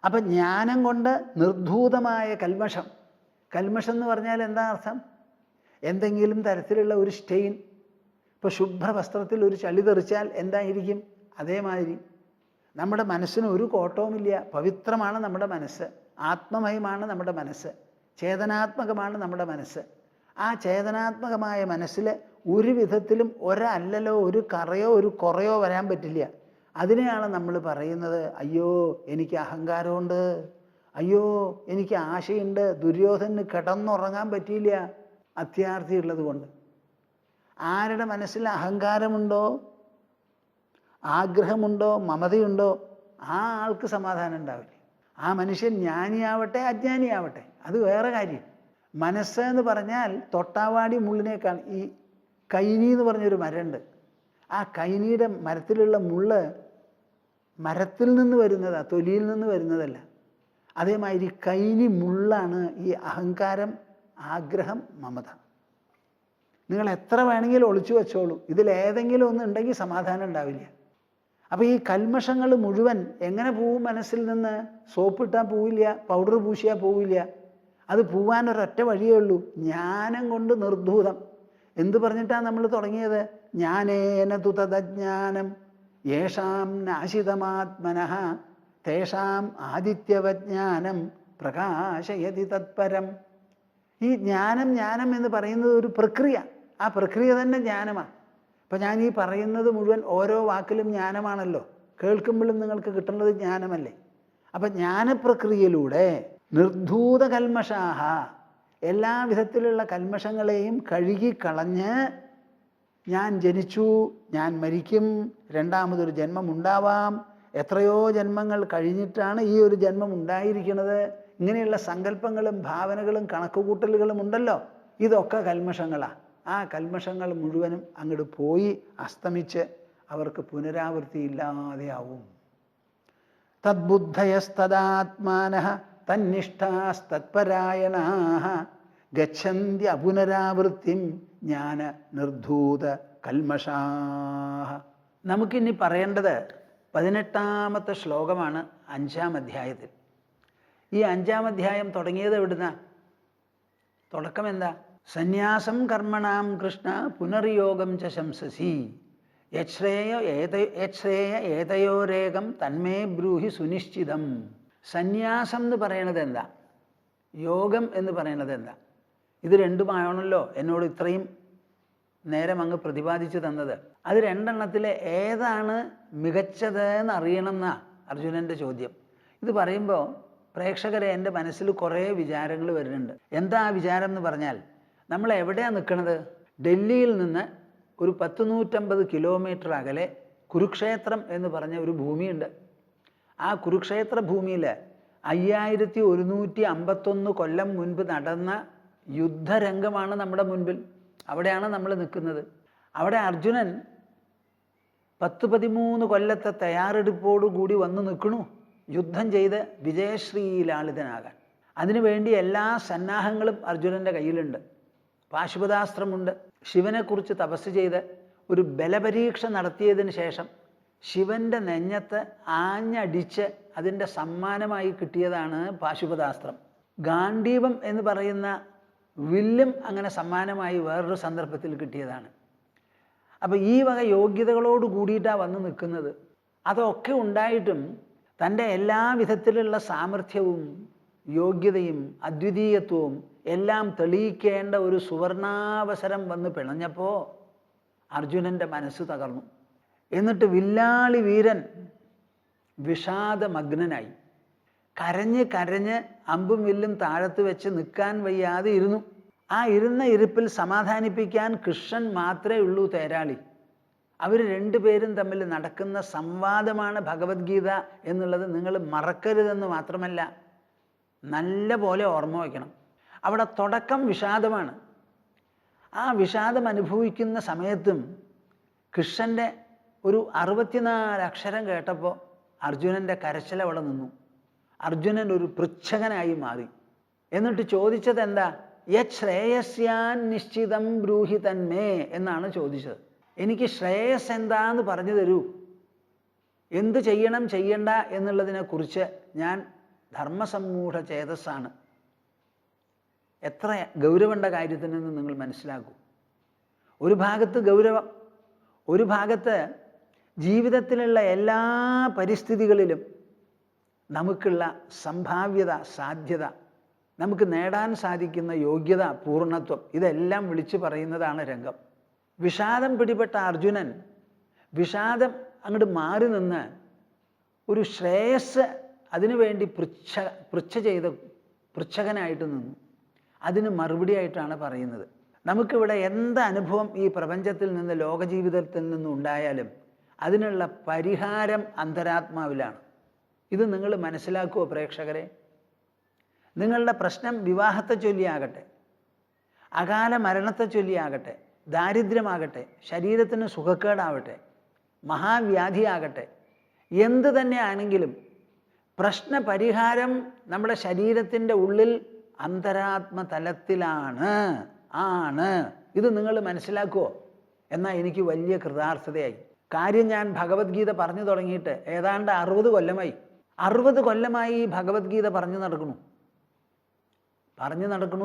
അപ്പം ജ്ഞാനം കൊണ്ട് നിർധൂതമായ കൽമഷം. കൽമഷം എന്ന് പറഞ്ഞാൽ എന്താ അർത്ഥം? എന്തെങ്കിലും തരത്തിലുള്ള ഒരു സ്റ്റെയിൻ. ഇപ്പോൾ ശുഭ്രവസ്ത്രത്തിൽ ഒരു ചളി തെറിച്ചാൽ എന്തായിരിക്കും? അതേമാതിരി നമ്മുടെ മനസ്സിന് ഒരു കോട്ടവുമില്ല. പവിത്രമാണ് നമ്മുടെ മനസ്സ്, ആത്മമയമാണ് നമ്മുടെ മനസ്സ്, ചേതനാത്മകമാണ് നമ്മുടെ മനസ്സ്. ആ ചേതനാത്മകമായ മനസ്സിൽ ഒരു വിധത്തിലും ഒരല്ലലോ ഒരു കറയോ ഒരു കുറയോ വരാൻ പറ്റില്ല. അതിനെയാണ് നമ്മൾ പറയുന്നത്, അയ്യോ എനിക്ക് അഹങ്കാരമുണ്ട്, അയ്യോ എനിക്ക് ആശയുണ്ട്. ദുര്യോധനന് കിടന്നുറങ്ങാൻ പറ്റിയില്ല, അത്യാർത്ഥി ഉള്ളത് കൊണ്ട്. ആരുടെ മനസ്സിൽ അഹങ്കാരമുണ്ടോ, ആഗ്രഹമുണ്ടോ, മമതയുണ്ടോ, ആ ആൾക്ക് സമാധാനം ഉണ്ടാവില്ല. ആ മനുഷ്യൻ ജ്ഞാനിയാവട്ടെ അജ്ഞാനിയാവട്ടെ, അത് വേറെ കാര്യം. മനസ്സ് എന്ന് പറഞ്ഞാൽ തൊട്ടാവാടി മുള്ളിനേക്കാൾ. ഈ കൈനി എന്ന് പറഞ്ഞൊരു മരമുണ്ട്. ആ കൈനിയുടെ മരത്തിലുള്ള മുള്ള് മരത്തിൽ നിന്ന് വരുന്നതാണ്, തൊലിയിൽ നിന്ന് വരുന്നതല്ല. അതേമാതിരി കൈനി മുള്ളാണ് ഈ അഹങ്കാരം, ആഗ്രഹം, മമത. നിങ്ങൾ എത്ര വേണമെങ്കിലും ഒളിച്ചു വെച്ചോളൂ, ഇതിലേതെങ്കിലും ഒന്ന് ഉണ്ടെങ്കിൽ സമാധാനം ഉണ്ടാവില്ല. അപ്പോൾ ഈ കൽമഷങ്ങൾ മുഴുവൻ എങ്ങനെ പോവും മനസ്സിൽ നിന്ന്? സോപ്പിട്ടാൽ പോവില്ല, പൗഡർ പൂശിയാൽ പോവില്ല. അത് പോവാനൊരൊറ്റ വഴിയേ ഉള്ളൂ, ജ്ഞാനം കൊണ്ട് നിർധൂതം. എന്ത് പറഞ്ഞിട്ടാണ് നമ്മൾ തുടങ്ങിയത്? ജ്ഞാനേന തു തദജ്ഞാനം യേഷാം നാശിതമാത്മനഃ തേഷാം ആദിത്യവജ്ഞാനം പ്രകാശയതി തത്പരം. ഈ ജ്ഞാനം ജ്ഞാനം എന്ന് പറയുന്നത് ഒരു പ്രക്രിയ. ആ പ്രക്രിയ തന്നെ ജ്ഞാനമാണ്. അപ്പം ഞാൻ ഈ പറയുന്നത് മുഴുവൻ ഓരോ വാക്കിലും ജ്ഞാനമാണല്ലോ. കേൾക്കുമ്പോഴും നിങ്ങൾക്ക് കിട്ടുന്നത് ജ്ഞാനമല്ലേ? അപ്പം ജ്ഞാനപ്രക്രിയയിലൂടെ നിർധൂത കൽമഷാഹ, എല്ലാ വിധത്തിലുള്ള കൽമഷങ്ങളെയും കഴുകിക്കളഞ്ഞ് ഞാൻ ജനിച്ചു, ഞാൻ മരിക്കും, രണ്ടാമതൊരു ജന്മം ഉണ്ടാവാം, എത്രയോ ജന്മങ്ങൾ കഴിഞ്ഞിട്ടാണ് ഈ ഒരു ജന്മം ഉണ്ടായിരിക്കുന്നത്, ഇങ്ങനെയുള്ള സങ്കല്പങ്ങളും ഭാവനകളും കണക്കുകൂട്ടലുകളും ഉണ്ടല്ലോ, ഇതൊക്കെ കൽമഷങ്ങളാണ്. ആ കൽമഷങ്ങൾ മുഴുവനും അങ്ങോട്ട് പോയി അസ്തമിച്ച് അവർക്ക് പുനരാവൃത്തി ഇല്ലാതെയാവും. തദ്ബുദ്ധയസ്തദാത്മാനഃ തന്നിഷ്ഠാസ്തത്പരായണാഃ ഗച്ഛന്തി അപുനരാവൃത്തിം ജ്ഞാന നിർധൂത കൽമഷാഃ. നമുക്കിനി പറയേണ്ടത് 18ാമത്തെ ശ്ലോകമാണ് 5ാം അധ്യായത്തിൽ. ഈ 5ാം അധ്യായം തുടങ്ങിയത് എവിടുന്ന? തുടക്കം എന്താ? സന്യാസം കർമ്മണാം കൃഷ്ണ പുനർയോഗം ച ശംസസി യശ്രേയ ഏതയോരേകം തന്മേ ബ്രൂഹി സുനിശ്ചിതം. സന്യാസം എന്ന് പറയണത് എന്താ? യോഗം എന്ന് പറയണത് എന്താ? ഇത് രണ്ടുമാണല്ലോ എന്നോട് ഇത്രയും നേരം അങ്ങ് പ്രതിപാദിച്ചു തന്നത്. അത് രണ്ടെണ്ണത്തിലെ ഏതാണ് മികച്ചത് എന്ന് അറിയണം എന്നാ അർജുനൻ്റെ ചോദ്യം. ഇത് പറയുമ്പോൾ പ്രേക്ഷകരെ എൻ്റെ മനസ്സിൽ കുറേ വിചാരങ്ങൾ വരുന്നുണ്ട്. എന്താ ആ വിചാരം എന്ന് പറഞ്ഞാൽ, നമ്മൾ എവിടെയാണ് നിൽക്കുന്നത്? ഡൽഹിയിൽ നിന്ന് ഒരു 100-150 കിലോമീറ്റർ അകലെ കുരുക്ഷേത്രം എന്ന് പറഞ്ഞ ഒരു ഭൂമിയുണ്ട്. ആ കുരുക്ഷേത്ര ഭൂമിയിൽ 5151 കൊല്ലം മുൻപ് നടന്ന യുദ്ധരംഗമാണ് നമ്മുടെ മുൻപിൽ. അവിടെയാണ് നമ്മൾ നിൽക്കുന്നത്. അവിടെ അർജുനൻ 10-13 കൊല്ലത്തെ തയ്യാറെടുപ്പോടുകൂടി വന്ന് നിൽക്കണു, യുദ്ധം ചെയ്ത് വിജയശ്രീലാളിതനാകാൻ. അതിനുവേണ്ടി എല്ലാ സന്നാഹങ്ങളും അർജുനൻ്റെ കയ്യിലുണ്ട്. പാശുപതാസ്ത്രമുണ്ട്. ശിവനെക്കുറിച്ച് തപസ് ചെയ്ത് ഒരു ബലപരീക്ഷ നടത്തിയതിന് ശേഷം ശിവൻ്റെ നെഞ്ഞത്ത് ആഞ്ഞടിച്ച് അതിൻ്റെ സമ്മാനമായി കിട്ടിയതാണ് പാശുപതാസ്ത്രം. ഗാണ്ഡീവം എന്ന് പറയുന്ന വില്ലും അങ്ങനെ സമ്മാനമായി വേറൊരു സന്ദർഭത്തിൽ കിട്ടിയതാണ്. അപ്പോൾ ഈ വക യോഗ്യതകളോട് കൂടിയിട്ടാണ് വന്ന് നിൽക്കുന്നത്. അതൊക്കെ ഉണ്ടായിട്ടും തൻ്റെ എല്ലാ വിധത്തിലുള്ള സാമർഥ്യവും യോഗ്യതയും അദ്വിതീയത്വവും എല്ലാം തെളിയിക്കേണ്ട ഒരു സുവർണാവസരം വന്ന് പിണഞ്ഞപ്പോൾ അർജുനൻ്റെ മനസ്സ് തകർന്നു. എന്നിട്ട് വില്ലാളി വീരൻ വിഷാദമഗ്നനായി. കരഞ്ഞ് കരഞ്ഞ് അമ്പും വില്ലും താഴത്ത് വെച്ച് നിൽക്കാൻ വയ്യാതെ ഇരുന്നു. ആ ഇരുന്ന ഇരിപ്പിൽ സമാധാനിപ്പിക്കാൻ കൃഷ്ണൻ മാത്രമേ ഉള്ളൂ തേരാളി. അവർ രണ്ടുപേരും തമ്മിൽ നടക്കുന്ന സംവാദമാണ് ഭഗവത്ഗീത എന്നുള്ളത് നിങ്ങൾ മറക്കരുതെന്ന് മാത്രമല്ല, നല്ല പോലെ ഓർമ്മ വയ്ക്കണം. അവിടെ തുടക്കം വിഷാദമാണ്. ആ വിഷാദം അനുഭവിക്കുന്ന സമയത്തും കൃഷ്ണൻ്റെ ഒരു 64 അക്ഷരം കേട്ടപ്പോൾ അർജുനൻ്റെ കരച്ചിൽ അവിടെ നിന്നു. അർജുനൻ ഒരു പൃച്ഛകനായി മാറി. എന്നിട്ട് ചോദിച്ചത് എന്താ? യത് ശ്രേയസ്യാൻ നിശ്ചിതം ബ്രൂഹി തന്മേ എന്നാണ് ചോദിച്ചത്. എനിക്ക് ശ്രേയസ് എന്താന്ന് പറഞ്ഞു തരൂ, എന്ത് ചെയ്യണം ചെയ്യണ്ട എന്നുള്ളതിനെക്കുറിച്ച് ഞാൻ ധർമ്മസമ്മൂഢ ചേതസ്സാണ്. എത്ര ഗൗരവമുണ്ട കാര്യത്തിനെന്ന് നിങ്ങൾ മനസ്സിലാക്കൂ. ഒരു ഭാഗത്ത് ഗൗരവം, ഒരു ഭാഗത്ത് ജീവിതത്തിലുള്ള എല്ലാ പരിസ്ഥിതികളിലും നമുക്കുള്ള സംഭാവ്യത, സാധ്യത, നമുക്ക് നേടാൻ സാധിക്കുന്ന യോഗ്യത, പൂർണ്ണത്വം, ഇതെല്ലാം വിളിച്ചു പറയുന്നതാണ് രംഗം. വിഷാദം പിടിപെട്ട അർജുനൻ വിഷാദം അങ്ങോട്ട് മാറി നിന്ന് ഒരു ശ്രേയസ് അതിനുവേണ്ടി പൃച്ഛകനായിട്ട് നിന്നു. അതിന് മറുപടിയായിട്ടാണ് പറയുന്നത്. നമുക്കിവിടെ എന്ത് അനുഭവം ഈ പ്രപഞ്ചത്തിൽ നിന്ന്, ലോകജീവിതത്തിൽ നിന്നും ഉണ്ടായാലും അതിനുള്ള പരിഹാരം അന്തരാത്മാവിലാണ്. ഇത് നിങ്ങൾ മനസ്സിലാക്കുമോ പ്രേക്ഷകരെ? നിങ്ങളുടെ പ്രശ്നം വിവാഹത്തെ ചൊല്ലിയാകട്ടെ, അകാല മരണത്തെ ചൊല്ലിയാകട്ടെ, ദാരിദ്ര്യമാകട്ടെ, ശരീരത്തിന് സുഖക്കേടാവട്ടെ, മഹാവ്യാധിയാകട്ടെ, എന്ത് തന്നെ ആണെങ്കിലും പ്രശ്നപരിഹാരം നമ്മുടെ ശരീരത്തിൻ്റെ ഉള്ളിൽ അന്തരാത്മതലത്തിലാണ്. ഇത് നിങ്ങൾ മനസ്സിലാക്കുമോ? എന്നാൽ എനിക്ക് വലിയ കൃതാർത്ഥതയായി. കാര്യം ഞാൻ ഭഗവത്ഗീത പറഞ്ഞു തുടങ്ങിയിട്ട് ഏതാണ്ട് 60 കൊല്ലമായി. 60 കൊല്ലമായി ഈ ഭഗവത്ഗീത പറഞ്ഞു നടക്കണു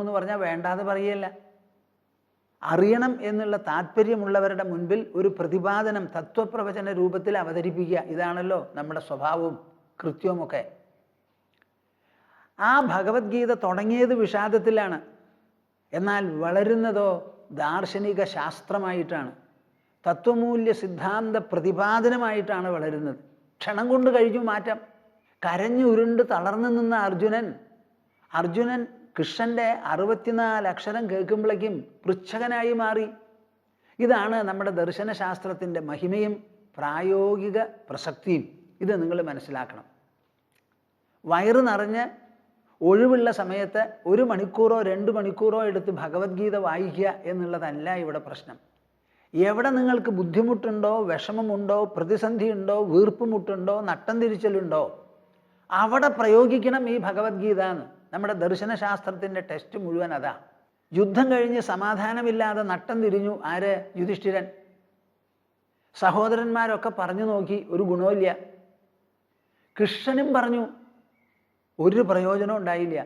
എന്ന് പറഞ്ഞാൽ വേണ്ടാതെ പറയല്ല. അറിയണം എന്നുള്ള താല്പര്യമുള്ളവരുടെ മുൻപിൽ ഒരു പ്രതിപാദനം തത്വപ്രവചന രൂപത്തിൽ അവതരിപ്പിക്കുക, ഇതാണല്ലോ നമ്മുടെ സ്വഭാവവും കൃത്യവുമൊക്കെ. ആ ഭഗവത്ഗീത തുടങ്ങിയത് വിഷാദത്തിലാണ്, എന്നാൽ വളരുന്നതോ ദാർശനിക ശാസ്ത്രമായിട്ടാണ്, തത്വമൂല്യ സിദ്ധാന്ത പ്രതിപാദനമായിട്ടാണ് വളരുന്നത്. ക്ഷണം കൊണ്ട് കഴിഞ്ഞു മാറ്റം. കരഞ്ഞുരുണ്ട് തളർന്നു നിന്ന അർജുനൻ കൃഷ്ണൻ്റെ 64 അക്ഷരം കേൾക്കുമ്പോഴേക്കും പൃച്ഛകനായി മാറി. ഇതാണ് നമ്മുടെ ദർശനശാസ്ത്രത്തിൻ്റെ മഹിമയും പ്രായോഗിക പ്രസക്തിയും. ഇത് നിങ്ങൾ മനസ്സിലാക്കണം. വയറ് നിറഞ്ഞ് ഒഴിവുള്ള സമയത്ത് 1 മണിക്കൂറോ 2 മണിക്കൂറോ എടുത്ത് ഭഗവത്ഗീത വായിക്കുക എന്നുള്ളതല്ല ഇവിടെ പ്രശ്നം. എവിടെ നിങ്ങൾക്ക് ബുദ്ധിമുട്ടുണ്ടോ, വിഷമമുണ്ടോ, പ്രതിസന്ധിയുണ്ടോ, വീർപ്പുമുട്ടുണ്ടോ, നട്ടം തിരിച്ചലുണ്ടോ, അവിടെ പ്രയോഗിക്കണം ഈ ഭഗവത്ഗീത എന്ന്. നമ്മുടെ ദർശനശാസ്ത്രത്തിൻ്റെ ടെസ്റ്റ് മുഴുവൻ അതാ. യുദ്ധം കഴിഞ്ഞ് സമാധാനമില്ലാതെ നട്ടം തിരിഞ്ഞു ആര്? യുധിഷ്ഠിരൻ. സഹോദരന്മാരൊക്കെ പറഞ്ഞു നോക്കി, ഒരു ഗുണമില്ല. കൃഷ്ണനും പറഞ്ഞു, ഒരു പ്രയോജനം ഉണ്ടായില്ല.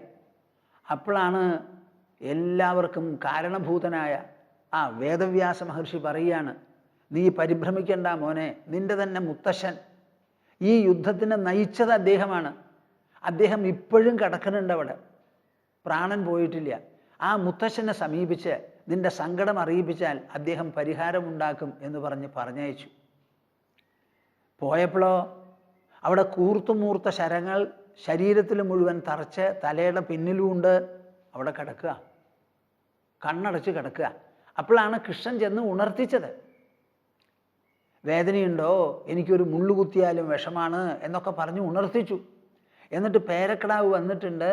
അപ്പോഴാണ് എല്ലാവർക്കും കാരണഭൂതനായ വേദവ്യാസ മഹർഷി പറയുകയാണ്, നീ പരിഭ്രമിക്കണ്ട മോനെ, നിന്റെ തന്നെ മുത്തശ്ശൻ ഈ യുദ്ധത്തിനെ നയിച്ചത് അദ്ദേഹമാണ്. അദ്ദേഹം ഇപ്പോഴും കിടക്കുന്നുണ്ട് അവിടെ, പ്രാണൻ പോയിട്ടില്ല. ആ മുത്തശ്ശനെ സമീപിച്ച് നിന്റെ സങ്കടം അറിയിപ്പിച്ചാൽ അദ്ദേഹം പരിഹാരമുണ്ടാക്കും എന്ന് പറഞ്ഞയച്ചു. പോയപ്പോഴോ അവിടെ കൂർത്തുമൂർത്ത ശരങ്ങൾ ശരീരത്തിൽ മുഴുവൻ തറച്ച് തലയുടെ പിന്നിലുമുണ്ട്. അവിടെ കിടക്കുക, കണ്ണടച്ച് കിടക്കുക. അപ്പോഴാണ് കൃഷ്ണൻ ചെന്ന് ഉണർത്തിച്ചത്. വേദനയുണ്ടോ, എനിക്കൊരു മുള്ളു കുത്തിയാലും വിഷമാണ് എന്നൊക്കെ പറഞ്ഞ് ഉണർത്തിച്ചു. എന്നിട്ട് പേരക്കിടാവ് വന്നിട്ടുണ്ട്,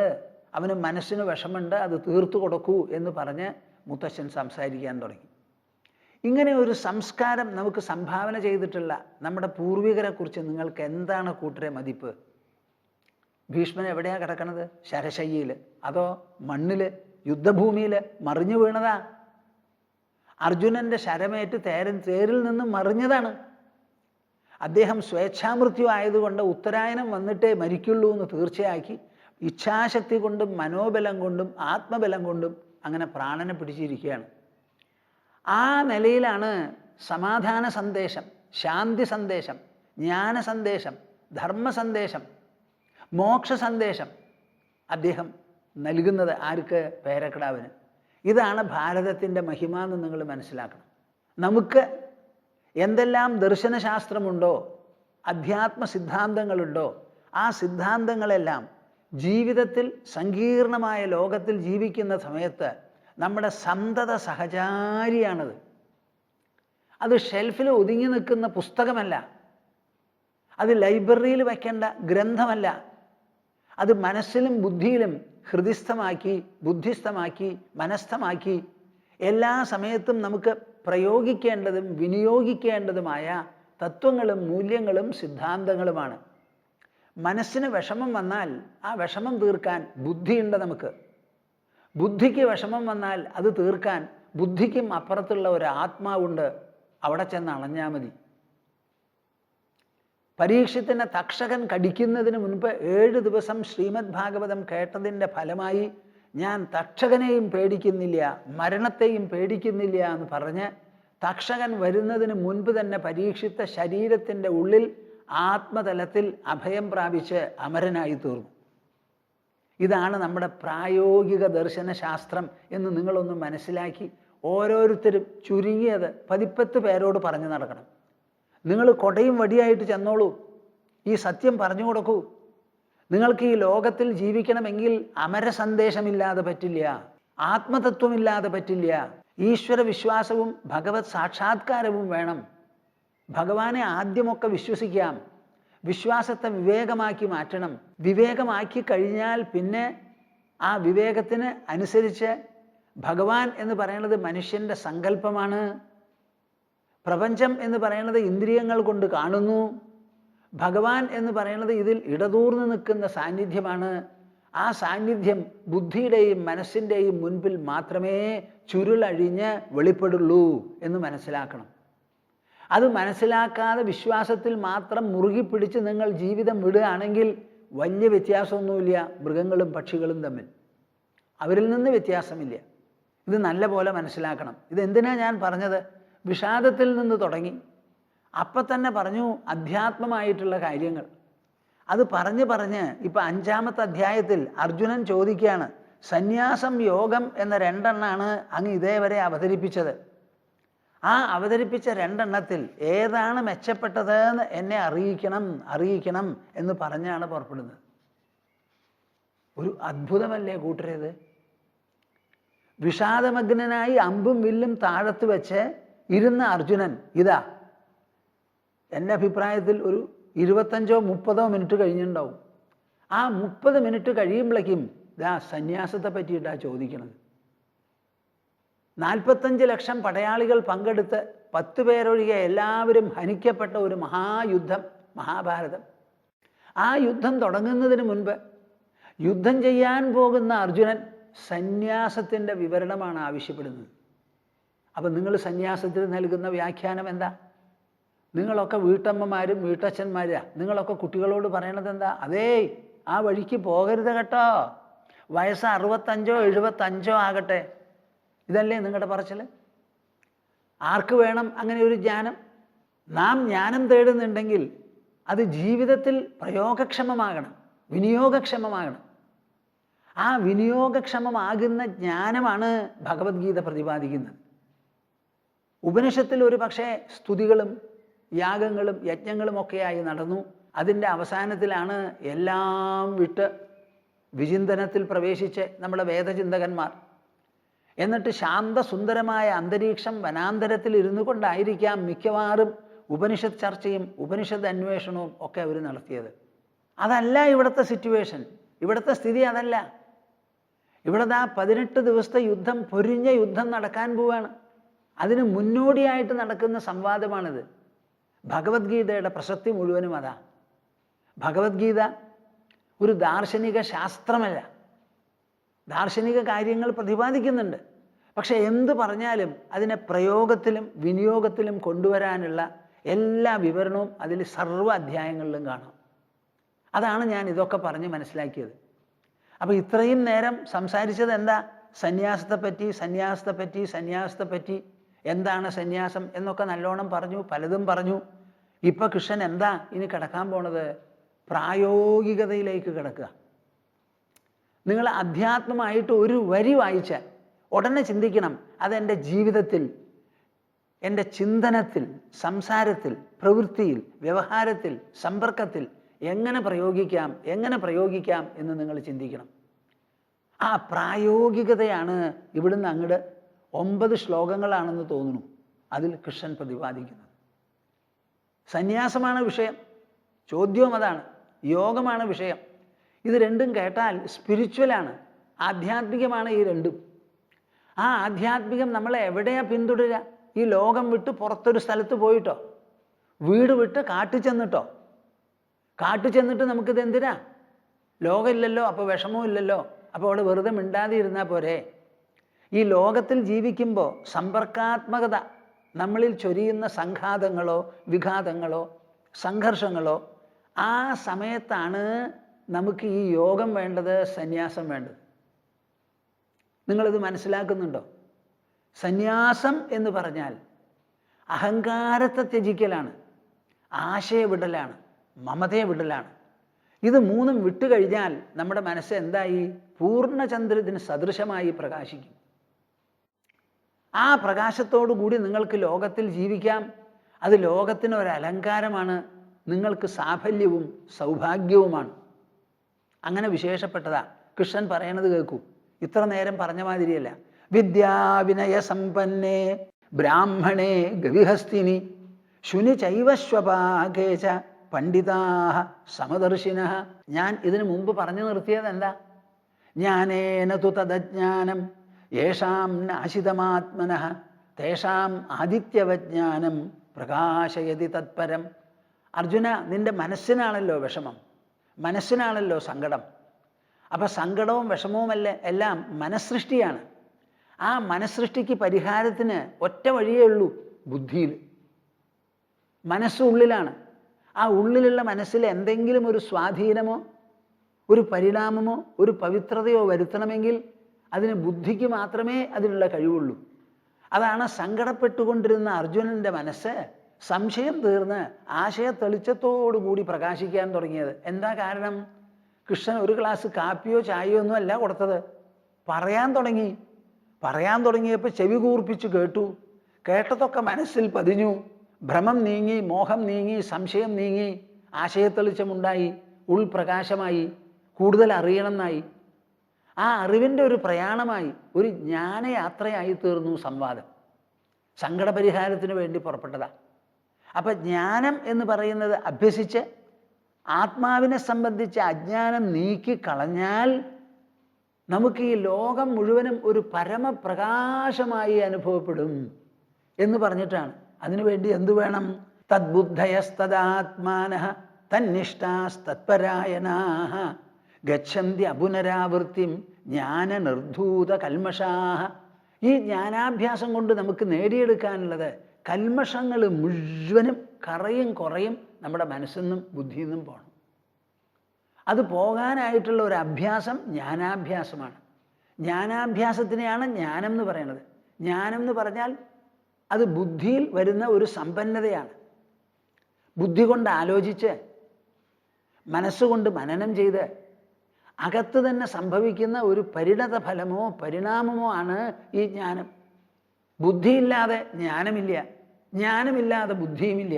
അവന് മനസ്സിന് വിഷമുണ്ട്, അത് തീർത്തു കൊടുക്കൂ എന്ന് പറഞ്ഞ് മുത്തശ്ശൻ സംസാരിക്കാൻ തുടങ്ങി. ഇങ്ങനെ ഒരു സംസ്കാരം നമുക്ക് സംഭാവന ചെയ്തിട്ടുള്ള നമ്മുടെ പൂർവികരെക്കുറിച്ച് നിങ്ങൾക്ക് എന്താണ് കൂട്ടരെ മതിപ്പ്? ഭീഷ്മൻ എവിടെയാണ് കിടക്കണത്? ശരശയ്യയിൽ, അതോ മണ്ണിൽ, യുദ്ധഭൂമിയിൽ മറിഞ്ഞു വീണതാ? അർജുനൻ്റെ ശരമേറ്റ് തേരിൽ നിന്നും മറിഞ്ഞതാണ്. അദ്ദേഹം സ്വേച്ഛാമൃത്യു ആയതുകൊണ്ട് ഉത്തരായനം വന്നിട്ടേ മരിക്കുള്ളൂ എന്ന് തീർച്ചയാക്കി ഇച്ഛാശക്തി കൊണ്ടും മനോബലം കൊണ്ടും ആത്മബലം കൊണ്ടും അങ്ങനെ പ്രാണനെ പിടിച്ചിരിക്കുകയാണ്. ആ നിലയിലാണ് സമാധാന സന്ദേശം, ശാന്തി സന്ദേശം, ജ്ഞാന സന്ദേശം, ധർമ്മ സന്ദേശം, മോക്ഷ സന്ദേശം അദ്ദേഹം നൽകുന്നത്. ആർക്ക്? പേരക്കിടാവിന്. ഇതാണ് ഭാരതത്തിൻ്റെ മഹിമ എന്ന് നിങ്ങൾ മനസ്സിലാക്കണം. നമുക്ക് എന്തെല്ലാം ദർശനശാസ്ത്രമുണ്ടോ, അധ്യാത്മ സിദ്ധാന്തങ്ങളുണ്ടോ, ആ സിദ്ധാന്തങ്ങളെല്ലാം ജീവിതത്തിൽ സങ്കീർണമായ ലോകത്തിൽ ജീവിക്കുന്ന സമയത്ത് നമ്മുടെ സന്തത സഹചാരിയാണത്. അത് ഷെൽഫിൽ ഒതുങ്ങി നിൽക്കുന്ന പുസ്തകമല്ല, അത് ലൈബ്രറിയിൽ വയ്ക്കേണ്ട ഗ്രന്ഥമല്ല, അത് മനസ്സിലും ബുദ്ധിയിലും ഹൃദിസ്ഥമാക്കി, ബുദ്ധിസ്ഥമാക്കി, മനസ്ഥമാക്കി എല്ലാ സമയത്തും നമുക്ക് പ്രയോഗിക്കേണ്ടതും വിനിയോഗിക്കേണ്ടതുമായ തത്വങ്ങളും മൂല്യങ്ങളും സിദ്ധാന്തങ്ങളുമാണ്. മനസ്സിന് വിഷമം വന്നാൽ ആ വിഷമം തീർക്കാൻ ബുദ്ധിയുണ്ട് നമുക്ക്. ബുദ്ധിക്ക് വിഷമം വന്നാൽ അത് തീർക്കാൻ ബുദ്ധിക്കും അപ്പുറത്തുള്ള ഒരു ആത്മാവുണ്ട്. അവിടെ ചെന്ന് അണഞ്ഞാൽ മതി. പരീക്ഷത്തിനെ തക്ഷകൻ കടിക്കുന്നതിന് മുൻപ് 7 ദിവസം ശ്രീമദ് ഭാഗവതം കേട്ടതിൻ്റെ ഫലമായി ഞാൻ തക്ഷകനെയും പേടിക്കുന്നില്ല, മരണത്തെയും പേടിക്കുന്നില്ല എന്ന് പറഞ്ഞ് തക്ഷകൻ വരുന്നതിന് മുൻപ് തന്നെ പരീക്ഷിത്ത ശരീരത്തിൻ്റെ ഉള്ളിൽ ആത്മതലത്തിൽ അഭയം പ്രാപിച്ച് അമരനായി തീർന്നു. ഇതാണ് നമ്മുടെ പ്രായോഗിക ദർശനശാസ്ത്രം എന്ന് നിങ്ങളൊന്ന് മനസ്സിലാക്കി ഓരോരുത്തരും ചുരുങ്ങിയത് 10 പേരോട് പറഞ്ഞു നടക്കണം. നിങ്ങൾ കൊടയും വടിയായിട്ട് ചെന്നോളൂ, ഈ സത്യം പറഞ്ഞു കൊടുക്കൂ. നിങ്ങൾക്ക് ഈ ലോകത്തിൽ ജീവിക്കണമെങ്കിൽ അമര സന്ദേശമില്ലാതെ പറ്റില്ല, ആത്മതത്വമില്ലാതെ പറ്റില്ല. ഈശ്വര വിശ്വാസവും ഭഗവത് സാക്ഷാത്കാരവും വേണം. ഭഗവാനെ ആദ്യമൊക്കെ വിശ്വസിക്കാം, വിശ്വാസത്തെ വിവേകമാക്കി മാറ്റണം. വിവേകമാക്കി കഴിഞ്ഞാൽ പിന്നെ ആ വിവേകത്തിന് അനുസരിച്ച് ഭഗവാൻ എന്ന് പറയുന്നത് മനുഷ്യൻ്റെ സങ്കല്പമാണ്. പ്രപഞ്ചം എന്ന് പറയുന്നത് ഇന്ദ്രിയങ്ങൾ കൊണ്ട് കാണുന്നു. ഭഗവാൻ എന്ന് പറയുന്നത് ഇതിൽ ഇടതൂർന്ന് നിൽക്കുന്ന സാന്നിധ്യമാണ്. ആ സാന്നിധ്യം ബുദ്ധിയുടെയും മനസ്സിൻ്റെയും മുൻപിൽ മാത്രമേ ചുരുളഴിഞ്ഞ് വെളിപ്പെടുള്ളൂ എന്ന് മനസ്സിലാക്കണം. അത് മനസ്സിലാക്കാതെ വിശ്വാസത്തിൽ മാത്രം മുറുകി പിടിച്ച് നിങ്ങൾ ജീവിതം വിടുകയാണെങ്കിൽ വലിയ വ്യത്യാസമൊന്നുമില്ല മൃഗങ്ങളും പക്ഷികളും തമ്മിൽ. അവരിൽ നിന്ന് വ്യത്യാസമില്ല. ഇത് നല്ല പോലെ മനസ്സിലാക്കണം. ഇതെന്തിനാണ് ഞാൻ പറഞ്ഞത്? വിഷാദത്തിൽ നിന്ന് തുടങ്ങി അപ്പം തന്നെ പറഞ്ഞു അധ്യാത്മമായിട്ടുള്ള കാര്യങ്ങൾ. അത് പറഞ്ഞ് ഇപ്പം 5-ാമത്തെ അധ്യായത്തിൽ അർജുനൻ ചോദിക്കുകയാണ്, സന്യാസം യോഗം എന്ന 2 എണ്ണമാണ് അങ്ങ് ഇതേവരെ അവതരിപ്പിച്ചത്. ആ അവതരിപ്പിച്ച 2 എണ്ണത്തിൽ ഏതാണ് മെച്ചപ്പെട്ടതെന്ന് എന്നെ അറിയിക്കണം എന്ന് പറഞ്ഞാണ് പുറപ്പെടുന്നത്. ഒരു അത്ഭുതമല്ലേ കൂട്ടരേത്? വിഷാദമഗ്നനായി അമ്പും വില്ലും താഴത്ത് വെച്ച് ഇരുന്ന അർജുനൻ ഇതാ എൻ്റെ അഭിപ്രായത്തിൽ ഒരു 25-30 മിനിറ്റ് കഴിഞ്ഞിട്ടുണ്ടാവും. ആ 30 മിനിറ്റ് കഴിയുമ്പോഴേക്കും ഇതാ സന്യാസത്തെ പറ്റിയിട്ടാണ് ചോദിക്കണത്. 45 ലക്ഷം പടയാളികൾ പങ്കെടുത്ത് 10 പേരൊഴികെ എല്ലാവരും ഹനിക്കപ്പെട്ട ഒരു മഹായുദ്ധം, മഹാഭാരതം. ആ യുദ്ധം തുടങ്ങുന്നതിന് മുൻപ് യുദ്ധം ചെയ്യാൻ പോകുന്ന അർജുനൻ സന്യാസത്തിൻ്റെ വിവരണമാണ് ആവശ്യപ്പെടുന്നത്. അപ്പം നിങ്ങൾ സന്യാസത്തിന് നൽകുന്ന വ്യാഖ്യാനം എന്താ? നിങ്ങളൊക്കെ വീട്ടമ്മമാരും വീട്ടച്ഛന്മാരാ, നിങ്ങളൊക്കെ കുട്ടികളോട് പറയണത് എന്താ? അതേ ആ വഴിക്ക് പോകരുത് കേട്ടോ, വയസ്സ് 65 75 ആകട്ടെ. ഇതല്ലേ നിങ്ങളുടെ പറച്ചിൽ? ആർക്ക് വേണം അങ്ങനെ ഒരു ജ്ഞാനം? നാം ജ്ഞാനം തേടുന്നുണ്ടെങ്കിൽ അത് ജീവിതത്തിൽ പ്രയോഗക്ഷമമാകണം, വിനിയോഗക്ഷമമാകണം. ആ വിനിയോഗക്ഷമമാകുന്ന ജ്ഞാനമാണ് ഭഗവത്ഗീത പ്രതിപാദിക്കുന്നത്. ഉപനിഷത്തിൽ ഒരു പക്ഷേ സ്തുതികളും യാഗങ്ങളും യജ്ഞങ്ങളുമൊക്കെയായി നടന്നു. അതിൻ്റെ അവസാനത്തിലാണ് എല്ലാം വിട്ട് വിചിന്തനത്തിൽ പ്രവേശിച്ച് നമ്മുടെ വേദചിന്തകന്മാർ. എന്നിട്ട് ശാന്തസുന്ദരമായ അന്തരീക്ഷം വനാന്തരത്തിൽ ഇരുന്നു കൊണ്ടായിരിക്കാം മിക്കവാറും ഉപനിഷത്ത് ചർച്ചയും ഉപനിഷത്ത് അന്വേഷണവും ഒക്കെ അവർ നടത്തിയത്. അതല്ല ഇവിടുത്തെ സിറ്റുവേഷൻ, ഇവിടുത്തെ സ്ഥിതി അതല്ല. ഇവിടെ 18 ദിവസത്തെ യുദ്ധം, പൊരിഞ്ഞ യുദ്ധം നടക്കാൻ പോവുകയാണ്. അതിന് മുന്നോടിയായിട്ട് നടക്കുന്ന സംവാദമാണിത്. ഭഗവത്ഗീതയുടെ പ്രസക്തി മുഴുവനും അതാ. ഭഗവത്ഗീത ഒരു ദാർശനിക ശാസ്ത്രമല്ല. ദാർശനിക കാര്യങ്ങൾ പ്രതിപാദിക്കുന്നുണ്ട്. പക്ഷെ എന്ത് പറഞ്ഞാലും അതിനെ പ്രയോഗത്തിലും വിനിയോഗത്തിലും കൊണ്ടുവരാനുള്ള എല്ലാ വിവരണവും അതിൽ സർവ്വ അധ്യായങ്ങളിലും കാണാം. അതാണ് ഞാൻ ഇതൊക്കെ പറഞ്ഞ് മനസ്സിലാക്കിയത്. അപ്പോൾ ഇത്രയും നേരം സംസാരിച്ചത് എന്താ? സന്യാസത്തെ പറ്റി എന്താണ് സന്യാസം എന്നൊക്കെ നല്ലോണം പറഞ്ഞു, പലതും പറഞ്ഞു. ഇപ്പം കൃഷ്ണൻ എന്താ ഇനി കിടക്കാൻ പോണത്? പ്രായോഗികതയിലേക്ക് കിടക്കുക. നിങ്ങൾ അധ്യാത്മമായിട്ട് ഒരു വരി വായിച്ചാൽ ഉടനെ ചിന്തിക്കണം, അതെൻ്റെ ജീവിതത്തിൽ, എൻ്റെ ചിന്തനത്തിൽ, സംസാരത്തിൽ, പ്രവൃത്തിയിൽ, വ്യവഹാരത്തിൽ, സമ്പർക്കത്തിൽ എങ്ങനെ പ്രയോഗിക്കാം എന്ന് നിങ്ങൾ ചിന്തിക്കണം. ആ പ്രായോഗികതയാണ് ഇവിടുന്ന് അങ്ങോട്ട് 9 ശ്ലോകങ്ങളാണെന്ന് തോന്നുന്നു അതിൽ കൃഷ്ണൻ പ്രതിപാദിക്കുന്നത്. സന്യാസമാണ് വിഷയം, ചോദ്യവും അതാണ്. യോഗമാണ് വിഷയം. ഇത് രണ്ടും കേട്ടാൽ സ്പിരിച്വലാണ്, ആധ്യാത്മികമാണ് ഈ രണ്ടും. ആ ആധ്യാത്മികം നമ്മളെ എവിടെയാ പിന്തുടരുക? ഈ ലോകം വിട്ട് പുറത്തൊരു സ്ഥലത്ത് പോയിട്ടോ, വീട് വിട്ട് കാട്ടിൽ ചെന്നിട്ടോ? കാട്ടിൽ ചെന്നിട്ട് നമുക്കിത് എന്തിനാ? ലോകമില്ലല്ലോ, അപ്പോൾ വിഷമവും ഇല്ലല്ലോ, അപ്പോൾ അവിടെ വെറുതെ മിണ്ടാതെ ഇരുന്നാൽ പോരെ? ഈ ലോകത്തിൽ ജീവിക്കുമ്പോൾ സമ്പർക്കാത്മകത നമ്മളിൽ ചൊരിയുന്ന സംഘാതങ്ങളോ വിഘാതങ്ങളോ സംഘർഷങ്ങളോ, ആ സമയത്താണ് നമുക്ക് ഈ യോഗം വേണ്ടത്, സന്യാസം വേണ്ടത്. നിങ്ങളിത് മനസ്സിലാക്കുന്നുണ്ടോ? സന്യാസം എന്ന് പറഞ്ഞാൽ അഹങ്കാരത്തെ ത്യജിക്കലാണ്, ആശയ വിടലാണ്, മമതയെ വിടലാണ്. ഇത് മൂന്നും വിട്ടുകഴിഞ്ഞാൽ നമ്മുടെ മനസ്സ് എന്തായി? പൂർണ്ണചന്ദ്രത്തിന് സദൃശമായി പ്രകാശിക്കും. ആ പ്രകാശത്തോടു കൂടി നിങ്ങൾക്ക് ലോകത്തിൽ ജീവിക്കാം. അത് ലോകത്തിന് ഒരു അലങ്കാരമാണ്, നിങ്ങൾക്ക് സാഫല്യവും സൗഭാഗ്യവുമാണ്. അങ്ങനെ വിശേഷപ്പെട്ടതാ കൃഷ്ണൻ പറയണത്. കേൾക്കൂ, ഇത്ര നേരം പറഞ്ഞ മാതിരിയല്ല. വിദ്യാവിനയ സമ്പന്നേ ബ്രാഹ്മണേ ഗവിഹസ്തിനി ശുനി ചൈവശ്വപാകേച പണ്ഡിതാഹ സമദർശിനഃ. ഞാൻ ഇതിനു മുമ്പ് പറഞ്ഞു നിർത്തിയത് എന്താ? ജ്ഞാനേന തു തദജ്ഞാനം യേഷാം നാശിതമാത്മനഃ തേഷാം ആദിത്യവജ്ഞാനം പ്രകാശയതി തത്പരം. അർജുന, നിന്റെ മനസ്സിനാണല്ലോ വിഷമം, മനസ്സിനാണല്ലോ സങ്കടം. അപ്പം സങ്കടവും വിഷമവുമല്ല എല്ലാം മനഃസൃഷ്ടിയാണ്. ആ മനഃസൃഷ്ടിക്ക് പരിഹാരത്തിന് ഒറ്റ വഴിയേ ഉള്ളൂ, ബുദ്ധിയിൽ. മനസ്സുള്ളിലാണ്. ആ ഉള്ളിലുള്ള മനസ്സിൽ എന്തെങ്കിലും ഒരു സ്വാധീനമോ ഒരു പരിണാമമോ ഒരു പവിത്രതയോ വരുത്തണമെങ്കിൽ അതിന് ബുദ്ധിക്ക് മാത്രമേ അതിനുള്ള കഴിവുള്ളൂ. അതാണ് സങ്കടപ്പെട്ടുകൊണ്ടിരുന്ന അർജുനൻ്റെ മനസ്സ് സംശയം തീർന്ന് ആശയത്തെളിച്ചത്തോടുകൂടി പ്രകാശിക്കാൻ തുടങ്ങിയത്. എന്താ കാരണം? കൃഷ്ണൻ ഒരു ഗ്ലാസ് കാപ്പിയോ ചായയോ ഒന്നും അല്ല കൊടുത്തത്. പറയാൻ തുടങ്ങിയപ്പോൾ ചെവി കൂർപ്പിച്ച് കേട്ടു. കേട്ടതൊക്കെ മനസ്സിൽ പതിഞ്ഞു. ഭ്രമം നീങ്ങി, മോഹം നീങ്ങി, സംശയം നീങ്ങി, ആശയത്തെളിച്ചമുണ്ടായി, ഉൾപ്രകാശമായി, കൂടുതൽ അറിയണമെന്നായി. ആ അറിവിൻ്റെ ഒരു പ്രയാണമായി, ഒരു ജ്ഞാനയാത്രയായി തീർന്നു സംവാദം. സങ്കടപരിഹാരത്തിന് വേണ്ടി പുറപ്പെട്ടതാ. അപ്പം ജ്ഞാനം എന്ന് പറയുന്നത് അഭ്യസിച്ച് ആത്മാവിനെ സംബന്ധിച്ച അജ്ഞാനം നീക്കിക്കളഞ്ഞാൽ നമുക്ക് ഈ ലോകം മുഴുവനും ഒരു പരമപ്രകാശമായി അനുഭവപ്പെടും എന്ന് പറഞ്ഞിട്ടാണ്. അതിനുവേണ്ടി എന്തു വേണം? തദ്ബുദ്ധയസ്തദാത്മാനഃ തന്നിഷ്ടാസ്തത്പരായണാഃ ഗച്ഛന്തി അപുനരാവൃത്തിം ജ്ഞാനനിർധൂത കൽമഷാഃ. ഈ ജ്ഞാനാഭ്യാസം കൊണ്ട് നമുക്ക് നേടിയെടുക്കാനുള്ളത് കൽമഷങ്ങൾ മുഴുവനും കറയും കുറയും നമ്മുടെ മനസ്സിൽ നിന്നും ബുദ്ധിയിൽ നിന്നും പോകണം. അത് പോകാനായിട്ടുള്ള ഒരു അഭ്യാസം ജ്ഞാനാഭ്യാസമാണ്. ജ്ഞാനാഭ്യാസത്തിനെയാണ് ജ്ഞാനം എന്ന് പറയുന്നത്. ജ്ഞാനം എന്ന് പറഞ്ഞാൽ അത് ബുദ്ധിയിൽ വരുന്ന ഒരു സമ്പന്നതയാണ്. ബുദ്ധി കൊണ്ട് ആലോചിച്ച് മനസ്സുകൊണ്ട് മനനം ചെയ്ത് അകത്ത് തന്നെ സംഭവിക്കുന്ന ഒരു പരിണത ഫലമോ പരിണാമമോ ആണ് ഈ ജ്ഞാനം. ബുദ്ധിയില്ലാതെ ജ്ഞാനമില്ല, ജ്ഞാനമില്ലാതെ ബുദ്ധിയുമില്ല,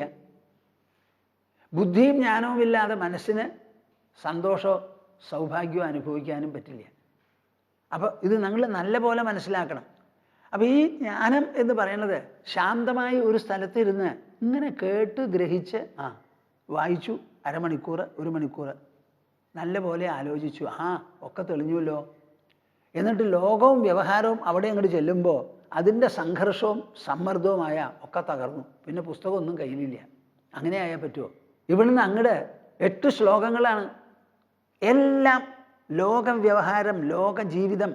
ബുദ്ധിയും ജ്ഞാനവുമില്ലാതെ മനസ്സിന് സന്തോഷമോ സൗഭാഗ്യമോ അനുഭവിക്കാനും പറ്റില്ല. അപ്പോൾ ഇത് നിങ്ങൾ നല്ല പോലെ മനസ്സിലാക്കണം. അപ്പോൾ ഈ ജ്ഞാനം എന്ന് പറയുന്നത് ശാന്തമായി ഒരു സ്ഥലത്തിരുന്ന് ഇങ്ങനെ കേട്ട് ഗ്രഹിച്ച് വായിച്ചു, അരമണിക്കൂർ 1 മണിക്കൂർ നല്ല പോലെ ആലോചിച്ചു, ഒക്കെ തെളിഞ്ഞുവല്ലോ. എന്നിട്ട് ലോകവും വ്യവഹാരവും അവിടെ അങ്ങോട്ട് ചെല്ലുമ്പോൾ അതിൻ്റെ സംഘർഷവും സമ്മർദ്ദവുമായ ഒക്കെ തകർന്നു. പിന്നെ പുസ്തകമൊന്നും കയ്യിലില്ല. അങ്ങനെ ആയാൽ പറ്റുമോ? ഇവിടുന്ന് അങ്ങോട്ട് 8 ശ്ലോകങ്ങളാണ്. എല്ലാം ലോക വ്യവഹാരം, ലോക ജീവിതം,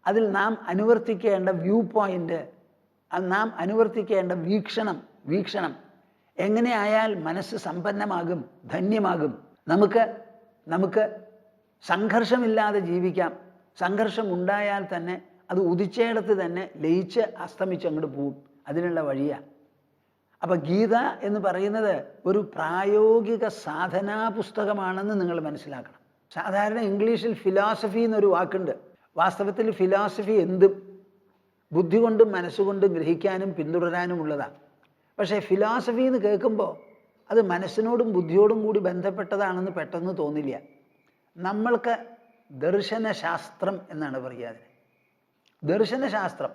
അതിൽ നാം അനുവർത്തിക്കേണ്ട വ്യൂ പോയിൻ്റ്, നാം അനുവർത്തിക്കേണ്ട വീക്ഷണം എങ്ങനെയായാൽ മനസ്സ് സമ്പന്നമാകും, ധന്യമാകും, നമുക്ക് സംഘർഷമില്ലാതെ ജീവിക്കാം. സംഘർഷം ഉണ്ടായാൽ തന്നെ അത് ഉദിച്ചയിടത്ത് തന്നെ ലയിച്ച് അസ്തമിച്ച് അങ്ങോട്ട് പോവും. അതിനുള്ള വഴിയാണ്. അപ്പം ഗീത എന്ന് പറയുന്നത് ഒരു പ്രായോഗിക സാധനാ പുസ്തകമാണെന്ന് നിങ്ങൾ മനസ്സിലാക്കണം. സാധാരണ ഇംഗ്ലീഷിൽ ഫിലോസഫി എന്നൊരു വാക്കുണ്ട്. വാസ്തവത്തിൽ ഫിലോസഫി എന്തും ബുദ്ധി കൊണ്ടും മനസ്സുകൊണ്ടും ഗ്രഹിക്കാനും പിന്തുടരാനും ഉള്ളതാണ്. പക്ഷേ ഫിലോസഫി എന്ന് കേൾക്കുമ്പോൾ അത് മനസ്സിനോടും ബുദ്ധിയോടും കൂടി ബന്ധപ്പെട്ടതാണെന്ന് പെട്ടെന്ന് തോന്നില്ല. നമ്മൾക്ക് ദർശനശാസ്ത്രം എന്നാണ് പറയുക അതിന്. ദർശനശാസ്ത്രം.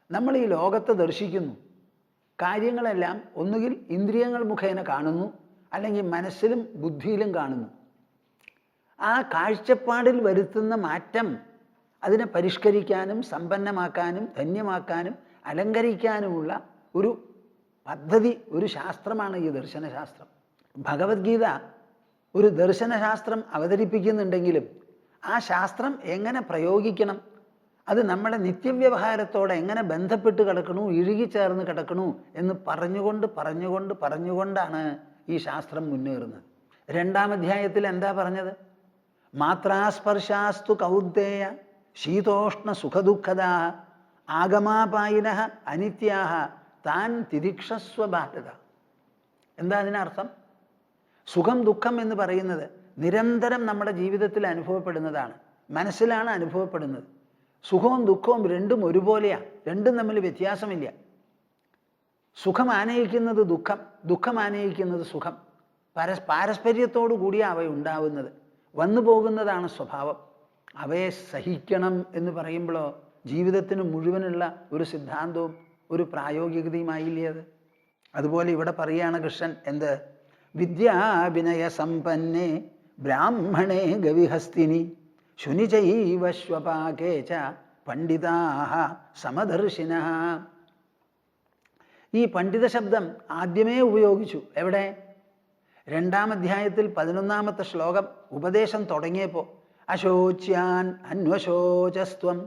നമ്മൾ ഈ ലോകത്തെ ദർശിക്കുന്നു. കാര്യങ്ങളെല്ലാം ഒന്നുകിൽ ഇന്ദ്രിയങ്ങൾ മുഖേന കാണുന്നു, അല്ലെങ്കിൽ മനസ്സിലും ബുദ്ധിയിലും കാണുന്നു. ആ കാഴ്ചപ്പാടിൽ വരുത്തുന്ന മാറ്റം അതിനെ പരിഷ്കരിക്കാനും സമ്പന്നമാക്കാനും ധന്യമാക്കാനും അലങ്കരിക്കാനുമുള്ള ഒരു പദ്ധതി, ഒരു ശാസ്ത്രമാണ് ഈ ദർശനശാസ്ത്രം. ഭഗവത്ഗീത ഒരു ദർശനശാസ്ത്രം അവതരിപ്പിക്കുന്നുണ്ടെങ്കിലും ആ ശാസ്ത്രം എങ്ങനെ പ്രയോഗിക്കണം, അത് നമ്മുടെ നിത്യവ്യവഹാരത്തോടെ എങ്ങനെ ബന്ധപ്പെട്ട് കിടക്കണു, ഇഴുകിച്ചേർന്ന് കിടക്കണു എന്ന് പറഞ്ഞുകൊണ്ടാണ് ഈ ശാസ്ത്രം മുന്നേറുന്നത്. 2-ാം അധ്യായത്തിൽ എന്താ പറഞ്ഞത്? മാത്രാസ്പർശാസ്തു കൗന്ദേയ ശീതോഷ്ണ സുഖദുഃഖദാ ആഗമാപായിനഃ അനിത്യാഃ താൻ തിതിക്ഷസ്വ ഭാരത. എന്താ അതിനർത്ഥം? സുഖം ദുഃഖം എന്ന് പറയുന്നത് നിരന്തരം നമ്മുടെ ജീവിതത്തിൽ അനുഭവപ്പെടുന്നതാണ്, മനസ്സിലാണ് അനുഭവപ്പെടുന്നത്. സുഖവും ദുഃഖവും രണ്ടും ഒരുപോലെയാണ്, രണ്ടും തമ്മിൽ വ്യത്യാസമില്ല. സുഖം ആനയിക്കുന്നത് ദുഃഖം, ദുഃഖം ആനയിക്കുന്നത് സുഖം. പാരസ്പര്യത്തോടു കൂടിയാണ് അവ ഉണ്ടാവുന്നത്, വന്നു പോകുന്നതാണ് സ്വഭാവം. അവയെ സഹിക്കണം എന്ന് പറയുമ്പോഴോ ജീവിതത്തിന് മുഴുവനുള്ള ഒരു സിദ്ധാന്തവും ഒരു പ്രായോഗികതയുമായില്ലേ അത്? അതുപോലെ ഇവിടെ പറയുകയാണ് കൃഷ്ണൻ എന്ത്? വിദ്യാവിനയ സമ്പന്നേ ബ്രാഹ്മണേ ഗവിഹസ്തിനി ശുനിചൈവ ശ്വപാകേ ച പണ്ഡിതാഃ സമദർശിനഃ. ഈ പണ്ഡിത ശബ്ദം ആദ്യമേ ഉപയോഗിച്ചു. എവിടെ? 2-ാം അധ്യായത്തിൽ 11-ാമത്തെ ശ്ലോകം ഉപദേശം തുടങ്ങിയപ്പോൾ അശോച്യാൻ അന്വശോചസ്ത്വം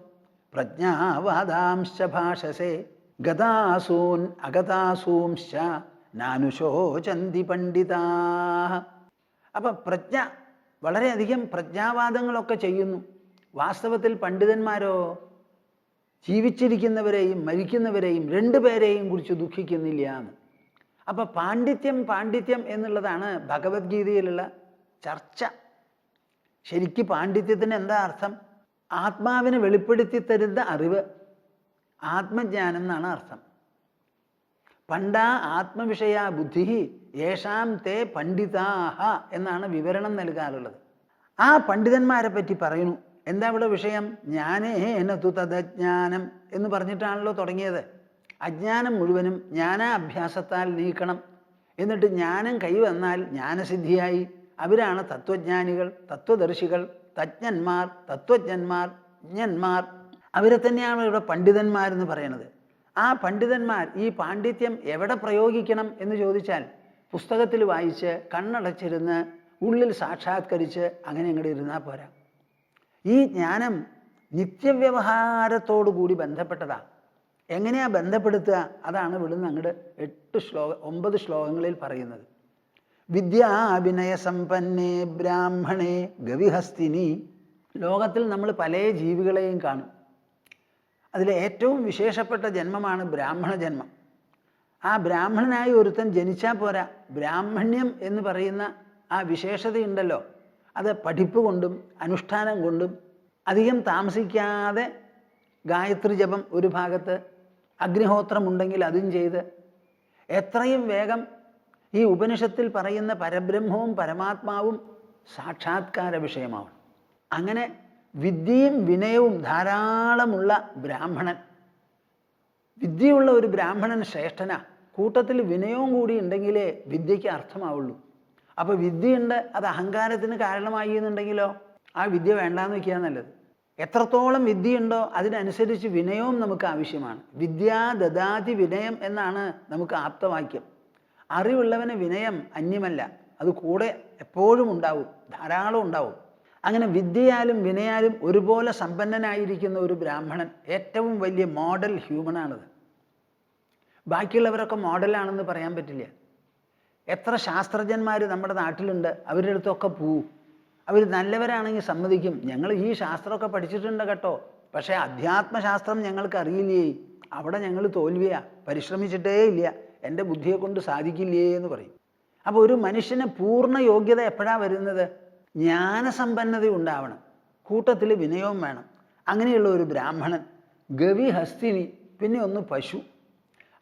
പ്രജ്ഞാവാദാംശ്ച ഭാഷസേ ഗതാസൂൻ അഗതാസൂംശ്ച നാനുശോചന്തി പണ്ഡിതാഃ. അപ്പം പ്രജ്ഞ, വളരെയധികം പ്രജ്ഞാവാദങ്ങളൊക്കെ ചെയ്യുന്നു. വാസ്തവത്തിൽ പണ്ഡിതന്മാരോ ജീവിച്ചിരിക്കുന്നവരെയും മരിക്കുന്നവരെയും രണ്ടുപേരെയും കുറിച്ച് ദുഃഖിക്കുന്നില്ല എന്ന്. അപ്പം പാണ്ഡിത്യം എന്നുള്ളതാണ് ഭഗവത്ഗീതയിലുള്ള ചർച്ച. ശരിക്ക് പാണ്ഡിത്യത്തിന് എന്താ അർത്ഥം? ആത്മാവിനെ വെളിപ്പെടുത്തി തരുന്ന അറിവ്, ആത്മജ്ഞാനം എന്നാണ് അർത്ഥം. പണ്ടാ ആത്മവിഷയ ബുദ്ധി യേഷാം തേ പണ്ഡിതാഹ എന്നാണ് വിവരണം നൽകാറുള്ളത്. ആ പണ്ഡിതന്മാരെ പറ്റി പറയുന്നു. എന്താ ഇവിടെ വിഷയം? ജ്ഞാനേന തു തദജ്ഞാനം എന്ന് പറഞ്ഞിട്ടാണല്ലോ തുടങ്ങിയത്. അജ്ഞാനം മുഴുവനും ജ്ഞാനാഭ്യാസത്താൽ നീക്കണം. എന്നിട്ട് ജ്ഞാനം കൈവന്നാൽ ജ്ഞാനസിദ്ധിയായി. അവരാണ് തത്വജ്ഞാനികൾ, തത്വദർശികൾ, തജ്ഞന്മാർ, തത്വജ്ഞന്മാർ, ജ്ഞന്മാർ. അവരെ തന്നെയാണ് ഇവിടെ പണ്ഡിതന്മാരെന്ന് പറയുന്നത്. ആ പണ്ഡിതന്മാർ ഈ പാണ്ഡിത്യം എവിടെ പ്രയോഗിക്കണം എന്ന് ചോദിച്ചാൽ പുസ്തകത്തിൽ വായിച്ച് കണ്ണടച്ചിരുന്ന് ഉള്ളിൽ സാക്ഷാത്കരിച്ച് അങ്ങനെ അങ്ങോട്ട് ഇരുന്നാൽ പോരാ. ഈ ജ്ഞാനം നിത്യവ്യവഹാരത്തോടു കൂടി ബന്ധപ്പെട്ടതാണ്. എങ്ങനെയാ ബന്ധപ്പെടുത്തുക? അതാണ് ഇവിടുന്ന് അങ്ങോട്ട് 9 ശ്ലോകങ്ങളിൽ പറയുന്നത്. വിദ്യാവിനയ സമ്പന്നേ ബ്രാഹ്മണേ ഗവിഹസ്തിനി. ലോകത്തിൽ നമ്മൾ പല ജീവികളെയും കാണും. അതിൽ ഏറ്റവും വിശേഷപ്പെട്ട ജന്മമാണ് ബ്രാഹ്മണ ജന്മം. ആ ബ്രാഹ്മണനായി ഒരുത്തൻ ജനിച്ചാൽ പോരാ, ബ്രാഹ്മണ്യം എന്ന് പറയുന്ന ആ വിശേഷതയുണ്ടല്ലോ, അത് പഠിപ്പ് കൊണ്ടും അനുഷ്ഠാനം കൊണ്ടും അധികം താമസിക്കാതെ ഗായത്രി ജപം ഒരു ഭാഗത്ത്, അഗ്നിഹോത്രമുണ്ടെങ്കിൽ അതും ചെയ്ത് എത്രയും വേഗം ഈ ഉപനിഷത്തിൽ പറയുന്ന പരബ്രഹ്മവും പരമാത്മാവും സാക്ഷാത്കാര വിഷയമാവണം. അങ്ങനെ വിദ്യയും വിനയവും ധാരാളമുള്ള ബ്രാഹ്മണൻ, വിദ്യയുള്ള ഒരു ബ്രാഹ്മണൻ ശ്രേഷ്ഠനാ. കൂട്ടത്തിൽ വിനയവും കൂടി ഉണ്ടെങ്കിലേ വിദ്യയ്ക്ക് അർത്ഥമാവുള്ളൂ. അപ്പോൾ വിദ്യയുണ്ട്, അത് അഹങ്കാരത്തിന് കാരണമായി എന്നുണ്ടെങ്കിലോ ആ വിദ്യ വേണ്ടാന്ന് വയ്ക്കുക നല്ലത്. എത്രത്തോളം വിദ്യയുണ്ടോ അതിനനുസരിച്ച് വിനയവും നമുക്ക് ആവശ്യമാണ്. വിദ്യാ ദദാതി വിനയം എന്നാണ് നമുക്ക് ആപ്തവാക്യം. അറിവുള്ളവന് വിനയം അന്യമല്ല, അത് കൂടെ എപ്പോഴും ഉണ്ടാവും, ധാരാളം ഉണ്ടാവും. അങ്ങനെ വിദ്യയാലും വിനയാലും ഒരുപോലെ സമ്പന്നനായിരിക്കുന്ന ഒരു ബ്രാഹ്മണൻ ഏറ്റവും വലിയ മോഡൽ ഹ്യൂമനാണത്. ബാക്കിയുള്ളവരൊക്കെ മോഡലാണെന്ന് പറയാൻ പറ്റില്ല. എത്ര ശാസ്ത്രജ്ഞന്മാർ നമ്മുടെ നാട്ടിലുണ്ട്, അവരുടെ അടുത്തൊക്കെ പോവും. അവർ നല്ലവരാണെങ്കിൽ സമ്മതിക്കും, ഞങ്ങൾ ഈ ശാസ്ത്രമൊക്കെ പഠിച്ചിട്ടുണ്ട് കേട്ടോ, പക്ഷേ അധ്യാത്മശാസ്ത്രം ഞങ്ങൾക്ക് അറിയില്ലേ, അവിടെ ഞങ്ങൾ തോൽവിയാ, പരിശ്രമിച്ചിട്ടേ ഇല്ല, എൻ്റെ ബുദ്ധിയെ കൊണ്ട് സാധിക്കില്ലേ എന്ന് പറയും. അപ്പോൾ ഒരു മനുഷ്യന് പൂർണ്ണ യോഗ്യത എപ്പോഴാണ് വരുന്നത്? ജ്ഞാനസമ്പന്നത ഉണ്ടാവണം, കൂട്ടത്തിൽ വിനയവും വേണം. അങ്ങനെയുള്ള ഒരു ബ്രാഹ്മണൻ. ഗവി ഹസ്തിനി, പിന്നെ ഒന്ന് പശു,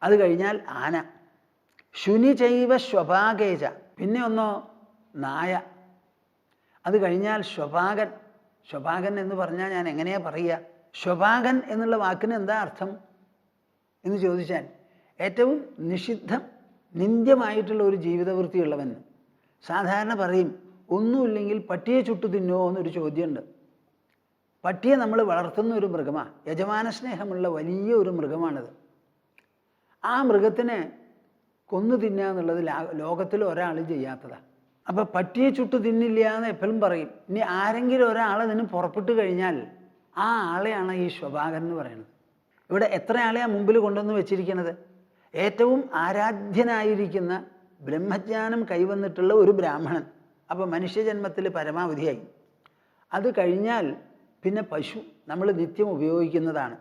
അത് കഴിഞ്ഞാൽ ആന. ശുനി ചൈവ ശ്വപാകേജ. പിന്നെ ഒന്നോ നായ. അത് കഴിഞ്ഞാൽ ശ്വപാകൻ. ശ്വപാകൻ എന്ന് പറഞ്ഞാൽ ഞാൻ എങ്ങനെയാ പറയുക? ശ്വപാകൻ എന്നുള്ള വാക്കിന് എന്താ അർത്ഥം എന്ന് ചോദിച്ചാൽ, ഏറ്റവും നിഷിദ്ധം നിന്ദ്യമായിട്ടുള്ള ഒരു ജീവിതവൃത്തിയുള്ളവൻ. സാധാരണ പറയും, ഒന്നുമില്ലെങ്കിൽ പട്ടിയെ ചുട്ടു തിന്നോ എന്നൊരു ചോദ്യമുണ്ട്. പട്ടിയെ നമ്മൾ വളർത്തുന്ന ഒരു മൃഗമാണ്, യജമാന സ്നേഹമുള്ള വലിയ ഒരു മൃഗമാണത്. ആ മൃഗത്തിനെ കൊന്നു തിന്നുക എന്നുള്ളത് ലോകത്തിൽ ഒരാളും ചെയ്യാത്തതാണ്. അപ്പം പട്ടിയെ ചുട്ടു തിന്നില്ല എന്ന് എപ്പോഴും പറയും. ഇനി ആരെങ്കിലും ഒരാൾ അതിന് പുറപ്പെട്ടു കഴിഞ്ഞാൽ ആ ആളെയാണ് ഈ ശ്വപാകൻ എന്ന് പറയുന്നത്. ഇവിടെ എത്ര ആളെയാണ് മുമ്പിൽ കൊണ്ടുവന്ന് വെച്ചിരിക്കുന്നത്? ഏറ്റവും ആരാധ്യനായിരിക്കുന്ന ബ്രഹ്മജ്ഞാനം കൈവന്നിട്ടുള്ള ഒരു ബ്രാഹ്മണൻ. അപ്പോൾ മനുഷ്യജന്മത്തിൽ പരമാവധിയായി. അത് കഴിഞ്ഞാൽ പിന്നെ പശു, നമ്മൾ നിത്യം ഉപയോഗിക്കുന്നതാണ്.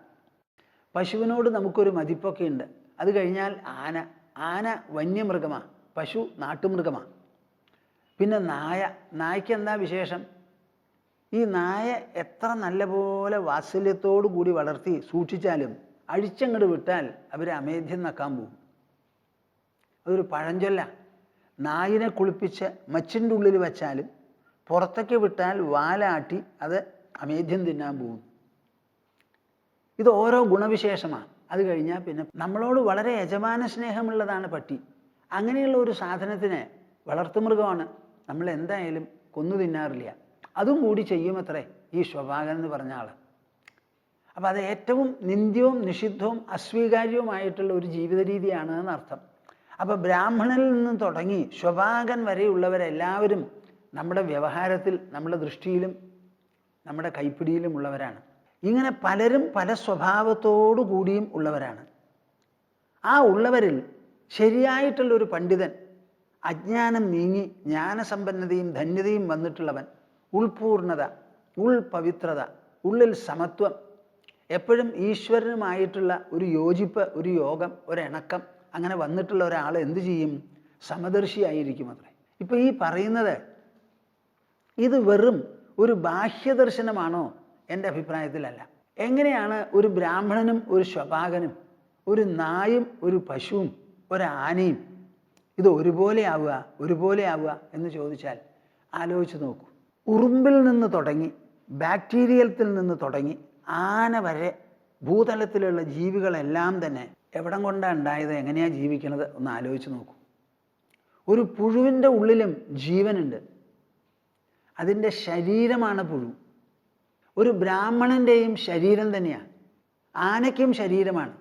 പശുവിനോട് നമുക്കൊരു മതിപ്പൊക്കെ ഉണ്ട്. അത് കഴിഞ്ഞാൽ ആന. ആന വന്യമൃഗമാണ്, പശു നാട്ടുമൃഗമാണ്. പിന്നെ നായ. നായ്ക്ക് എന്താ വിശേഷം? ഈ നായ എത്ര നല്ലപോലെ വാത്സല്യത്തോടു കൂടി വളർത്തി സൂക്ഷിച്ചാലും അഴിച്ചങ്ങോട്ട് വിട്ടാൽ അവർ അമേധ്യം നക്കാൻ പോകും. അതൊരു പഴഞ്ചൊല്ല. നായിനെ കുളിപ്പിച്ച് മച്ചിൻ്റെ ഉള്ളിൽ വെച്ചാലും പുറത്തേക്ക് വിട്ടാൽ വാലാട്ടി അത് അമേധ്യം തിന്നാൻ പോകും. ഇത് ഓരോ ഗുണവിശേഷമാണ്. അത് കഴിഞ്ഞാൽ പിന്നെ നമ്മളോട് വളരെ യജമാന സ്നേഹമുള്ളതാണ് പട്ടി. അങ്ങനെയുള്ള ഒരു സാധനത്തിന് വളർത്തുമൃഗമാണ്, നമ്മൾ എന്തായാലും കൊന്നു തിന്നാറില്ല. അതും കൂടി ചെയ്യുമത്രേ ഈ ശ്വപാകൻ എന്ന് പറഞ്ഞ ആൾ. അപ്പം അത് ഏറ്റവും നിന്ദ്യവും നിഷിദ്ധവും അസ്വീകാര്യവുമായിട്ടുള്ള ഒരു ജീവിത രീതിയാണ് എന്നർത്ഥം. അപ്പം ബ്രാഹ്മണനിൽ നിന്നും തുടങ്ങി ശ്വപാകൻ വരെയുള്ളവരെല്ലാവരും നമ്മുടെ വ്യവഹാരത്തിൽ, നമ്മുടെ ദൃഷ്ടിയിലും നമ്മുടെ കൈപ്പിടിയിലും ഉള്ളവരാണ്. ഇങ്ങനെ പലരും പല സ്വഭാവത്തോടു കൂടിയും ഉള്ളവരാണ്. ആ ഉള്ളവരിൽ ശരിയായിട്ടുള്ളൊരു പണ്ഡിതൻ, അജ്ഞാനം നീങ്ങി ജ്ഞാനസമ്പന്നതയും ധന്യതയും വന്നിട്ടുള്ളവൻ, ഉൾപൂർണത, ഉൾപവിത്രത, ഉള്ളിൽ സമത്വം, എപ്പോഴും ഈശ്വരനുമായിട്ടുള്ള ഒരു യോജിപ്പ്, ഒരു യോഗം, ഒരിണക്കം അങ്ങനെ വന്നിട്ടുള്ള ഒരാൾ എന്തു ചെയ്യും? സമദർശിയായിരിക്കും അത്രേ. ഇപ്പം ഈ പറയുന്നത് ഇത് വെറും ഒരു ബാഹ്യദർശനമാണോ? എൻ്റെ അഭിപ്രായത്തിലല്ല. എങ്ങനെയാണ് ഒരു ബ്രാഹ്മണനും ഒരു ശ്വപാകനും, ഒരു നായും ഒരു പശുവും ഒരാനയും ഇത് ഒരുപോലെ ആവുക എന്ന് ചോദിച്ചാൽ ആലോചിച്ച് നോക്കൂ. ഉറുമ്പിൽ നിന്ന് തുടങ്ങി, ബാക്ടീരിയത്തിൽ നിന്ന് തുടങ്ങി ആന വരെ ഭൂതലത്തിലുള്ള ജീവികളെല്ലാം തന്നെ എവിടം കൊണ്ടാണ് ഉണ്ടായത്, എങ്ങനെയാണ് ജീവിക്കുന്നത് ഒന്ന് ആലോചിച്ച് നോക്കൂ. ഒരു പുഴുവിൻ്റെ ഉള്ളിലും ജീവനുണ്ട്. അതിൻ്റെ ശരീരമാണ് പുഴു. ഒരു ബ്രാഹ്മണൻ്റെയും ശരീരം തന്നെയാണ്, ആനയ്ക്കും ശരീരമാണ്.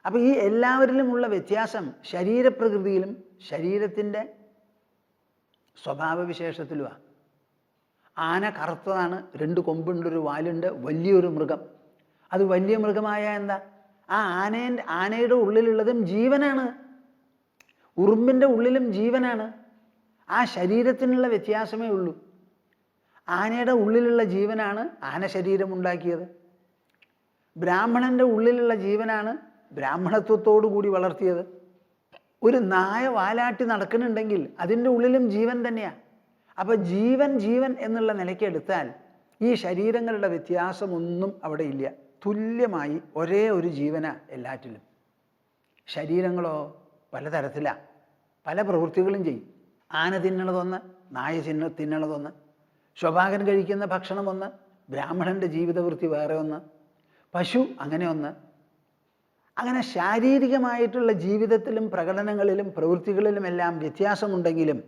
അപ്പോൾ ഈ എല്ലാവരിലുമുള്ള വ്യത്യാസം ശരീരപ്രകൃതിയിലും ശരീരത്തിൻ്റെ സ്വഭാവവിശേഷത്തിലുമാണ്. ആന കറുത്തതാണ്, 2 കൊമ്പുണ്ട്, ഒരു വാലുണ്ട്, വലിയൊരു മൃഗം. അത് വലിയ മൃഗമായ എന്താ? ആ ആനയുടെ ഉള്ളിലുള്ളതും ജീവനാണ്, ഉറുമ്പിൻ്റെ ഉള്ളിലും ജീവനാണ്. ആ ശരീരത്തിനുള്ള വ്യത്യാസമേ ഉള്ളൂ. ആനയുടെ ഉള്ളിലുള്ള ജീവനാണ് ആന ശരീരമുണ്ടാക്കിയത്. ബ്രാഹ്മണൻ്റെ ഉള്ളിലുള്ള ജീവനാണ് ബ്രാഹ്മണത്വത്തോടു കൂടി വളർത്തിയത്. ഒരു നായ വാലാട്ടി നടക്കുന്നുണ്ടെങ്കിൽ അതിൻ്റെ ഉള്ളിലും ജീവൻ തന്നെയാണ്. അപ്പോൾ ജീവൻ എന്നുള്ള നിലയ്ക്ക് എടുത്താൽ ഈ ശരീരങ്ങളുടെ വ്യത്യാസമൊന്നും അവിടെ ഇല്ല. തുല്യമായി ഒരേ ഒരു ജീവനാണ് എല്ലാറ്റിലും. ശരീരങ്ങളോ പലതരത്തിലാണ്, പല പ്രവൃത്തികളും ചെയ്യും. ആന തിന്നണതൊന്ന്, നായ തിന്നണതൊന്ന്, ശ്വപാകൻ കഴിക്കുന്ന ഭക്ഷണം ഒന്ന്, ബ്രാഹ്മണൻ്റെ ജീവിതവൃത്തി വേറെ ഒന്ന്, പശു അങ്ങനെ ഒന്ന്. അങ്ങനെ ശാരീരികമായിട്ടുള്ള ജീവിതത്തിലും പ്രകടനങ്ങളിലും പ്രവൃത്തികളിലുമെല്ലാം വ്യത്യാസമുണ്ടെങ്കിലും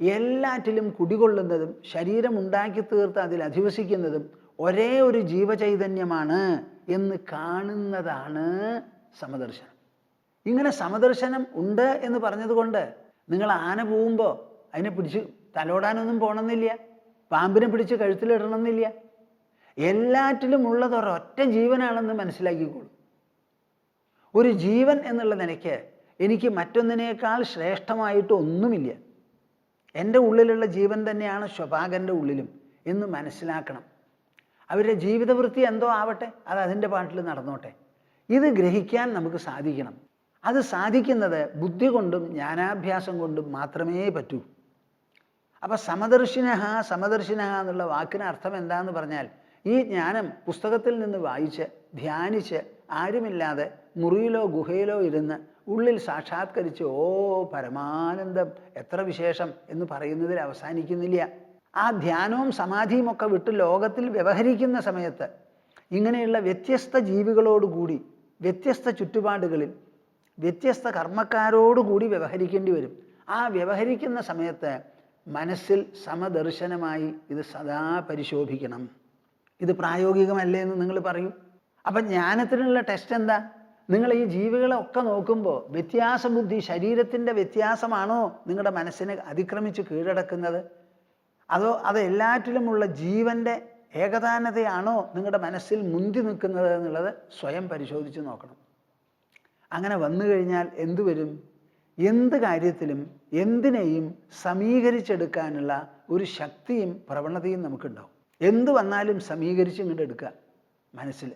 എല്ലാറ്റിലും കുടികൊള്ളുന്നതും ശരീരം ഉണ്ടാക്കി തീർത്ത് അതിൽ അധിവസിക്കുന്നതും ഒരേ ഒരു ജീവചൈതന്യമാണ് എന്ന് കാണുന്നതാണ് സമദർശനം. ഇങ്ങനെ സമദർശനം ഉണ്ട് എന്ന് പറഞ്ഞതുകൊണ്ട് നിങ്ങൾ ആന പോകുമ്പോൾ അതിനെ പിടിച്ച് തലോടാനൊന്നും പോകണമെന്നില്ല, പാമ്പിനെ പിടിച്ച് കഴുത്തിലിടണമെന്നില്ല. എല്ലാറ്റിലും ഉള്ളത് ഒരൊറ്റ ജീവനാണെന്ന് മനസ്സിലാക്കിക്കോളൂ. ഒരു ജീവൻ എന്നുള്ള നിലയ്ക്ക് എനിക്ക് മറ്റൊന്നിനേക്കാൾ ശ്രേഷ്ഠമായിട്ട് ഒന്നുമില്ല. എൻ്റെ ഉള്ളിലുള്ള ജീവൻ തന്നെയാണ് ശ്വപാകൻ്റെ ഉള്ളിലും എന്ന് മനസ്സിലാക്കണം. അവരുടെ ജീവിതവൃത്തി എന്തോ ആവട്ടെ, അത് അതിൻ്റെ പാട്ടിൽ നടന്നോട്ടെ. ഇത് ഗ്രഹിക്കാൻ നമുക്ക് സാധിക്കണം. അത് സാധിക്കുന്നത് ബുദ്ധി കൊണ്ടും ജ്ഞാനാഭ്യാസം കൊണ്ടും മാത്രമേ പറ്റൂ. അപ്പം സമദർശിനഃ എന്നുള്ള വാക്കിന് അർത്ഥം എന്താണെന്ന് പറഞ്ഞാൽ, ഈ ജ്ഞാനം പുസ്തകത്തിൽ നിന്ന് വായിച്ച് ധ്യാനിച്ച് ആരുമില്ലാതെ മുറിയിലോ ഗുഹയിലോ ഇരുന്ന് ഉള്ളിൽ സാക്ഷാത്കരിച്ച് ഓ പരമാനന്ദം എത്ര വിശേഷം എന്ന് പറയുന്നതിൽ അവസാനിക്കുന്നില്ല. ആ ധ്യാനവും സമാധിയും ഒക്കെ വിട്ട് ലോകത്തിൽ വ്യവഹരിക്കുന്ന സമയത്ത് ഇങ്ങനെയുള്ള വ്യത്യസ്ത ജീവികളോടുകൂടി വ്യത്യസ്ത ചുറ്റുപാടുകളിൽ വ്യത്യസ്ത കർമ്മക്കാരോടുകൂടി വ്യവഹരിക്കേണ്ടി വരും. ആ വ്യവഹരിക്കുന്ന സമയത്ത് മനസ്സിൽ സമദർശനമായി ഇത് സദാ പരിശോഭിക്കണം. ഇത് പ്രായോഗികമല്ലേ എന്ന് നിങ്ങൾ പറയും. അപ്പം ജ്ഞാനത്തിനുള്ള ടെസ്റ്റ് എന്താ? നിങ്ങൾ ഈ ജീവികളൊക്കെ നോക്കുമ്പോൾ വ്യത്യാസബുദ്ധി, ശരീരത്തിൻ്റെ വ്യത്യാസമാണോ നിങ്ങളുടെ മനസ്സിനെ അതിക്രമിച്ച് കീഴടക്കുന്നത്? അതോ അത് എല്ലാറ്റിലുമുള്ള ജീവൻ്റെ ഏകതാനതയാണോ നിങ്ങളുടെ മനസ്സിൽ മുന്തി നിൽക്കുന്നത് എന്നുള്ളത് സ്വയം പരിശോധിച്ച് നോക്കണം. അങ്ങനെ വന്നു കഴിഞ്ഞാൽ എന്തു വരും? എന്ത് കാര്യത്തിലും എന്തിനേയും സമീകരിച്ചെടുക്കാനുള്ള ഒരു ശക്തിയും പ്രവണതയും നമുക്കുണ്ടാവും. എന്ത് വന്നാലും സമീകരിച്ച് ഇങ്ങോട്ട് എടുക്കുക മനസ്സിൽ.